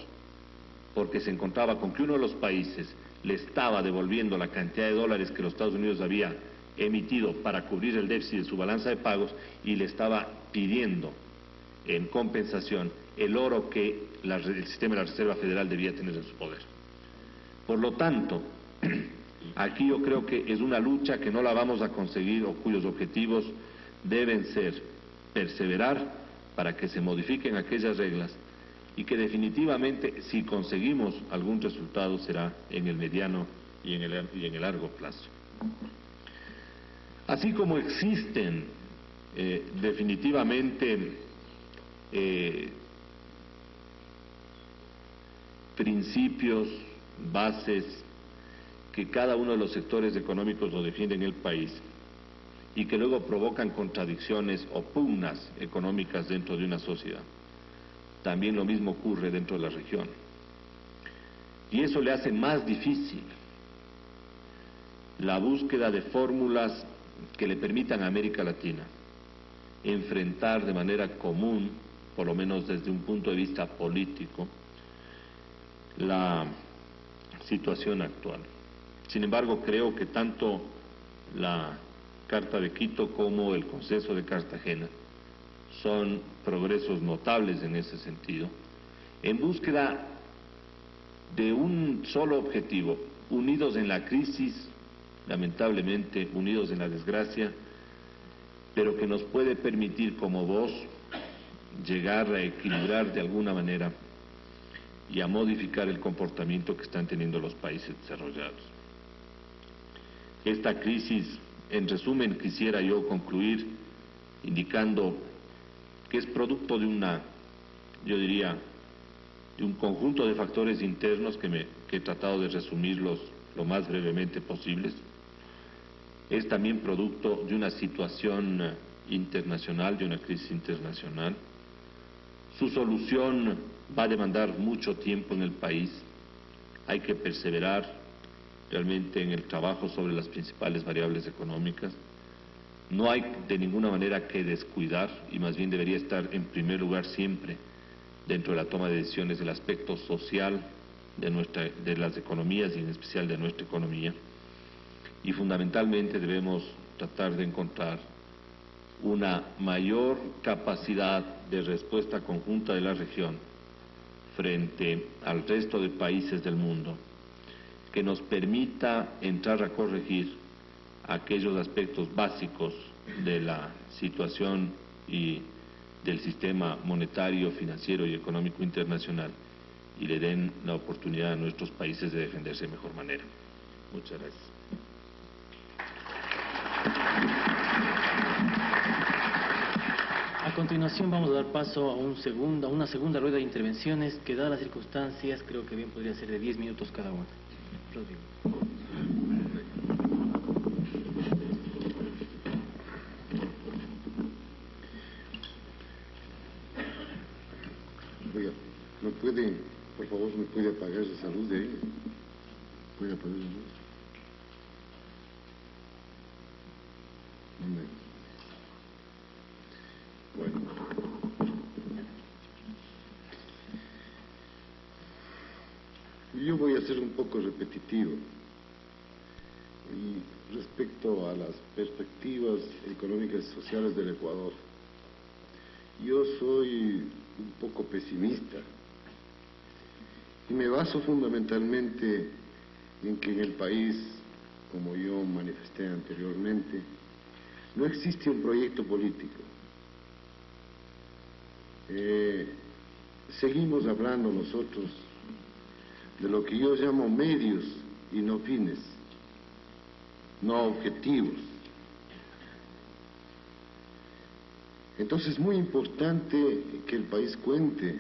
porque se encontraba con que uno de los países le estaba devolviendo la cantidad de dólares que los Estados Unidos había emitido para cubrir el déficit de su balanza de pagos y le estaba pidiendo en compensación el oro que el sistema de la Reserva Federal debía tener en su poder. Por lo tanto, aquí yo creo que es una lucha que no la vamos a conseguir o cuyos objetivos deben ser perseverar para que se modifiquen aquellas reglas y que definitivamente si conseguimos algún resultado será en el mediano y en el largo plazo. Así como existen definitivamente principios, bases que cada uno de los sectores económicos lo defiende en el país y que luego provocan contradicciones o pugnas económicas dentro de una sociedad. También lo mismo ocurre dentro de la región. Y eso le hace más difícil la búsqueda de fórmulas que le permitan a América Latina enfrentar de manera común, por lo menos desde un punto de vista político, la situación actual. Sin embargo, creo que tanto la Carta de Quito como el Consenso de Cartagena son progresos notables en ese sentido, en búsqueda de un solo objetivo: unidos en la crisis, lamentablemente unidos en la desgracia, pero que nos puede permitir como voz llegar a equilibrar de alguna manera y a modificar el comportamiento que están teniendo los países desarrollados. Esta crisis, en resumen, quisiera yo concluir indicando que es producto de yo diría, de un conjunto de factores internos que he tratado de resumirlos lo más brevemente posibles. Es también producto de una situación internacional, de una crisis internacional. Su solución va a demandar mucho tiempo en el país. Hay que perseverar realmente en el trabajo sobre las principales variables económicas. No hay de ninguna manera que descuidar, y más bien debería estar en primer lugar siempre dentro de la toma de decisiones el aspecto social de las economías y en especial de nuestra economía. Y fundamentalmente debemos tratar de encontrar una mayor capacidad de respuesta conjunta de la región frente al resto de países del mundo, que nos permita entrar a corregir aquellos aspectos básicos de la situación y del sistema monetario, financiero y económico internacional, y le den la oportunidad a nuestros países de defenderse de mejor manera. Muchas gracias. A continuación vamos a dar paso a una segunda rueda de intervenciones que, dadas las circunstancias, creo que bien podría ser de 10 minutos cada una. Rodrigo. Por favor, me puede apagar esa luz de ahí? ¿Puede apagar la luz? Bueno. Yo voy a ser un poco repetitivo y respecto a las perspectivas económicas y sociales del Ecuador. Yo soy un poco pesimista y me baso fundamentalmente en que en el país, como yo manifesté anteriormente, no existe un proyecto político. Seguimos hablando nosotros de lo que yo llamo medios y no fines, no objetivos. Entonces es muy importante que el país cuente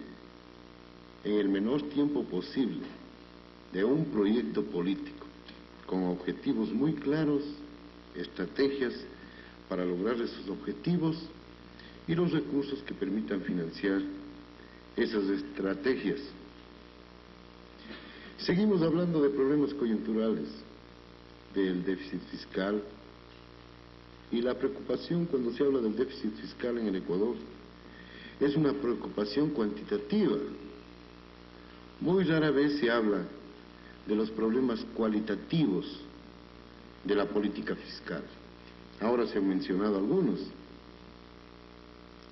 en el menor tiempo posible de un proyecto político con objetivos muy claros, estrategias para lograr esos objetivos y los recursos que permitan financiar esas estrategias. Seguimos hablando de problemas coyunturales, del déficit fiscal, y la preocupación cuando se habla del déficit fiscal en el Ecuador es una preocupación cuantitativa. Muy rara vez se habla de los problemas cualitativos de la política fiscal. Ahora se han mencionado algunos.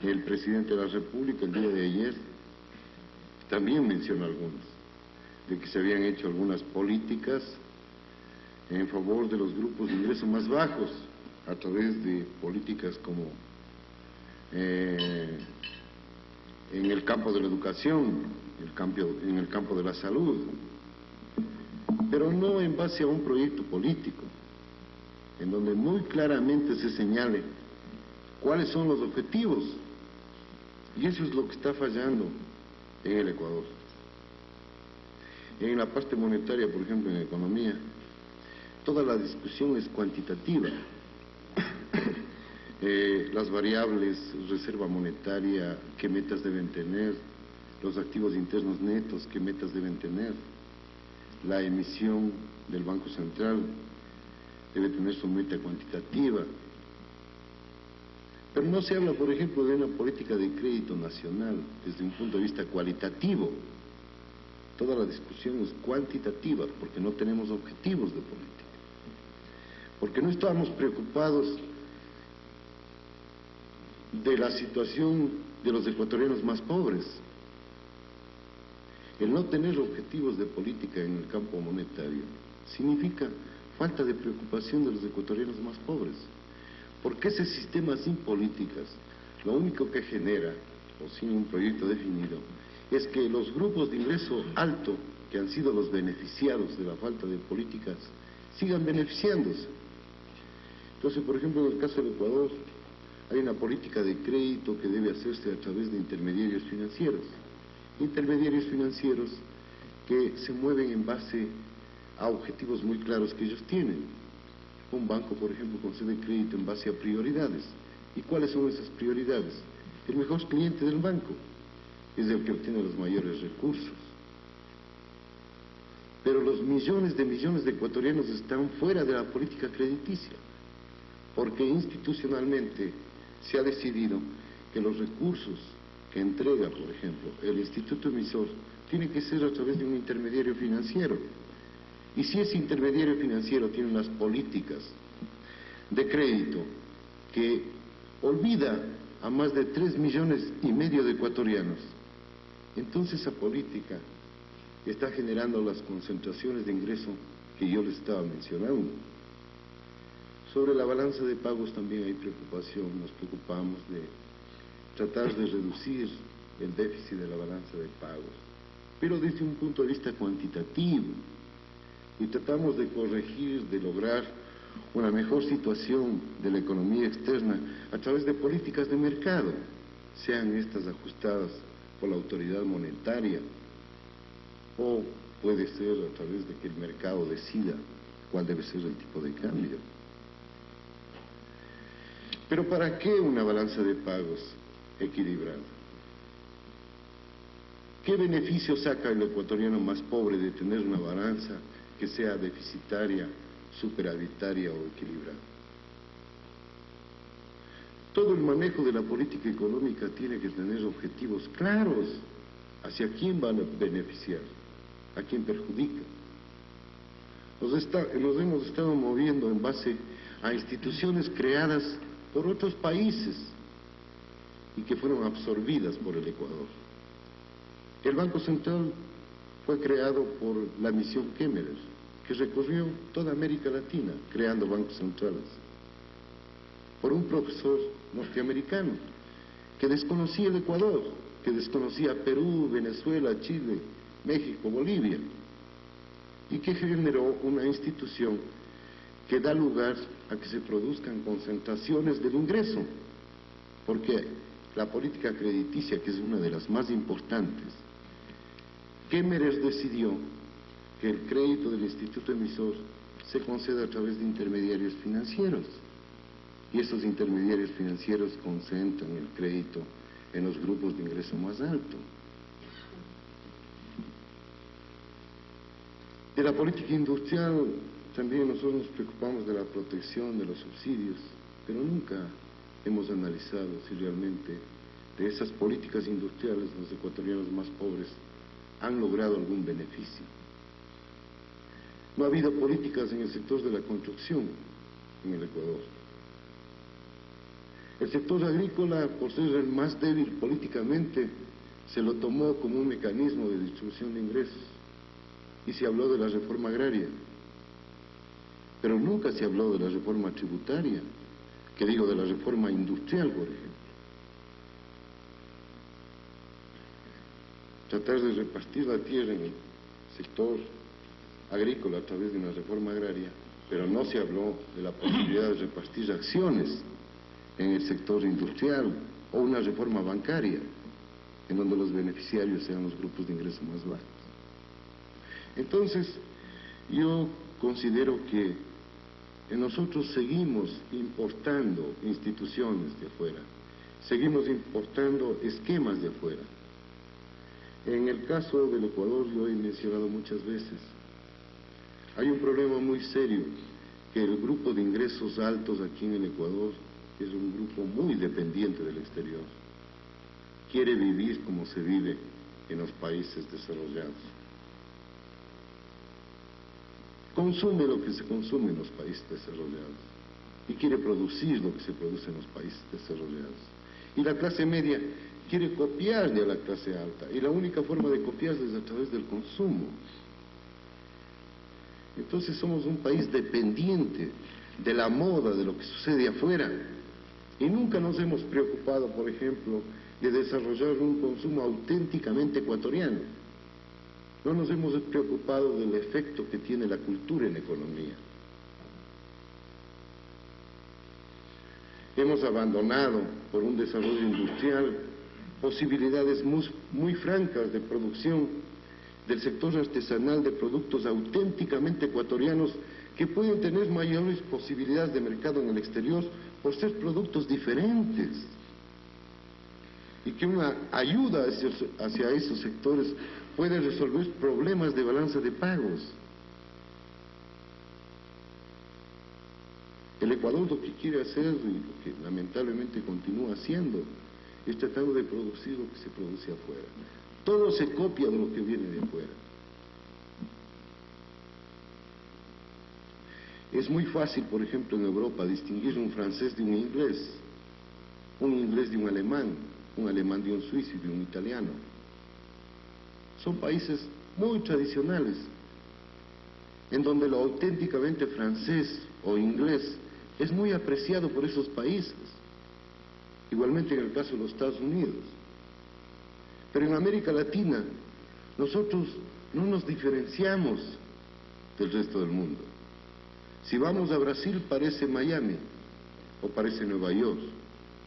El presidente de la República el día de ayer también mencionó algunos, de que se habían hecho algunas políticas en favor de los grupos de ingresos más bajos a través de políticas como en el campo de la educación, en el campo de la salud, pero no en base a un proyecto político, en donde muy claramente se señale cuáles son los objetivos, y eso es lo que está fallando en el Ecuador. En la parte monetaria, por ejemplo, en economía, toda la discusión es cuantitativa. Las variables, reserva monetaria, qué metas deben tener, los activos internos netos, qué metas deben tener, la emisión del Banco Central debe tener su meta cuantitativa. Pero no se habla, por ejemplo, de una política de crédito nacional desde un punto de vista cualitativo. Toda la discusión es cuantitativa porque no tenemos objetivos de política, porque no estamos preocupados de la situación de los ecuatorianos más pobres. El no tener objetivos de política en el campo monetario significa falta de preocupación de los ecuatorianos más pobres, porque ese sistema sin políticas lo único que genera, o sin un proyecto definido, es que los grupos de ingreso alto, que han sido los beneficiados de la falta de políticas, sigan beneficiándose. Entonces, por ejemplo, en el caso del Ecuador, hay una política de crédito que debe hacerse a través de intermediarios financieros que se mueven en base a objetivos muy claros que ellos tienen. Un banco, por ejemplo, concede crédito en base a prioridades. ¿Y cuáles son esas prioridades? El mejor cliente del banco es el que obtiene los mayores recursos. Pero los millones de ecuatorianos están fuera de la política crediticia, porque institucionalmente se ha decidido que los recursos que entrega, por ejemplo, el instituto emisor, tiene que ser a través de un intermediario financiero. Y si ese intermediario financiero tiene unas políticas de crédito que olvida a más de 3,5 millones de ecuatorianos, entonces esa política está generando las concentraciones de ingreso que yo les estaba mencionando. Sobre la balanza de pagos también hay preocupación, nos preocupamos de tratar de reducir el déficit de la balanza de pagos, pero desde un punto de vista cuantitativo, y tratamos de corregir, de lograr una mejor situación de la economía externa a través de políticas de mercado, sean estas ajustadas por la autoridad monetaria, o puede ser a través de que el mercado decida cuál debe ser el tipo de cambio. Pero ¿para qué una balanza de pagos equilibrada? ¿Qué beneficio saca el ecuatoriano más pobre de tener una balanza que sea deficitaria, superavitaria o equilibrada? Todo el manejo de la política económica tiene que tener objetivos claros hacia quién van a beneficiar, a quién perjudica. Nos hemos estado moviendo en base a instituciones creadas por otros países y que fueron absorbidas por el Ecuador. El Banco Central fue creado por la misión Kemmerer, que recorrió toda América Latina creando bancos centrales, por un profesor norteamericano que desconocía el Ecuador, que desconocía Perú, Venezuela, Chile, México, Bolivia, y que generó una institución que da lugar a que se produzcan concentraciones del ingreso, porque la política crediticia, que es una de las más importantes, Kemmerer decidió que el crédito del instituto emisor se conceda a través de intermediarios financieros. Y esos intermediarios financieros concentran el crédito en los grupos de ingreso más alto. De la política industrial también nosotros nos preocupamos de la protección de los subsidios, pero nunca hemos analizado si realmente de esas políticas industriales los ecuatorianos más pobres han logrado algún beneficio. No ha habido políticas en el sector de la construcción en el Ecuador. El sector agrícola, por ser el más débil políticamente, se lo tomó como un mecanismo de distribución de ingresos y se habló de la reforma agraria, pero nunca se habló de la reforma tributaria, que digo de la reforma industrial, por ejemplo. Tratar de repartir la tierra en el sector agrícola a través de una reforma agraria, pero no se habló de la posibilidad de repartir acciones en el sector industrial o una reforma bancaria en donde los beneficiarios sean los grupos de ingreso más bajos. Entonces, yo considero que nosotros seguimos importando instituciones de afuera, seguimos importando esquemas de afuera. En el caso del Ecuador, yo he mencionado muchas veces, hay un problema muy serio, que el grupo de ingresos altos aquí en el Ecuador es un grupo muy dependiente del exterior. Quiere vivir como se vive en los países desarrollados. Consume lo que se consume en los países desarrollados y quiere producir lo que se produce en los países desarrollados. Y la clase media quiere copiarle a la clase alta, y la única forma de copiarse es a través del consumo. Entonces somos un país dependiente de la moda, de lo que sucede afuera, y nunca nos hemos preocupado, por ejemplo, de desarrollar un consumo auténticamente ecuatoriano. No nos hemos preocupado del efecto que tiene la cultura en la economía. Hemos abandonado, por un desarrollo industrial, posibilidades muy francas de producción del sector artesanal de productos auténticamente ecuatorianos que pueden tener mayores posibilidades de mercado en el exterior por ser productos diferentes, y que una ayuda hacia esos sectores puede resolver problemas de balanza de pagos. El Ecuador lo que quiere hacer, y lo que lamentablemente continúa haciendo, es tratando de producir lo que se produce afuera. Todo se copia de lo que viene de afuera. Es muy fácil, por ejemplo, en Europa, distinguir un francés de un inglés de un alemán de un suizo y de un italiano. Son países muy tradicionales, en donde lo auténticamente francés o inglés es muy apreciado por esos países. Igualmente en el caso de los Estados Unidos. Pero en América Latina, nosotros no nos diferenciamos del resto del mundo. Si vamos a Brasil, parece Miami, o parece Nueva York,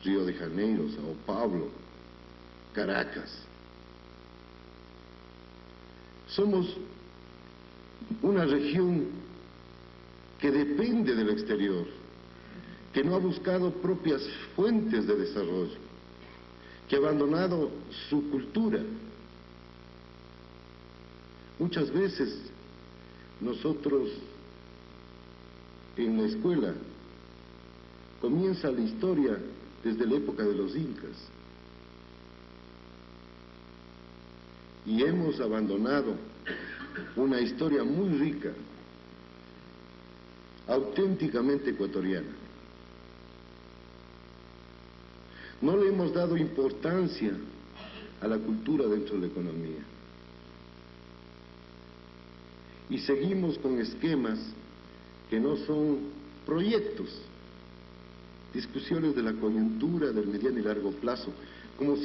Río de Janeiro, Sao Paulo, Caracas. Somos una región que depende del exterior, que no ha buscado propias fuentes de desarrollo, que ha abandonado su cultura. Muchas veces nosotros en la escuela comienza la historia desde la época de los incas y hemos abandonado una historia muy rica, auténticamente ecuatoriana. No le hemos dado importancia a la cultura dentro de la economía. Y seguimos con esquemas que no son proyectos, discusiones de la coyuntura, del mediano y largo plazo, como si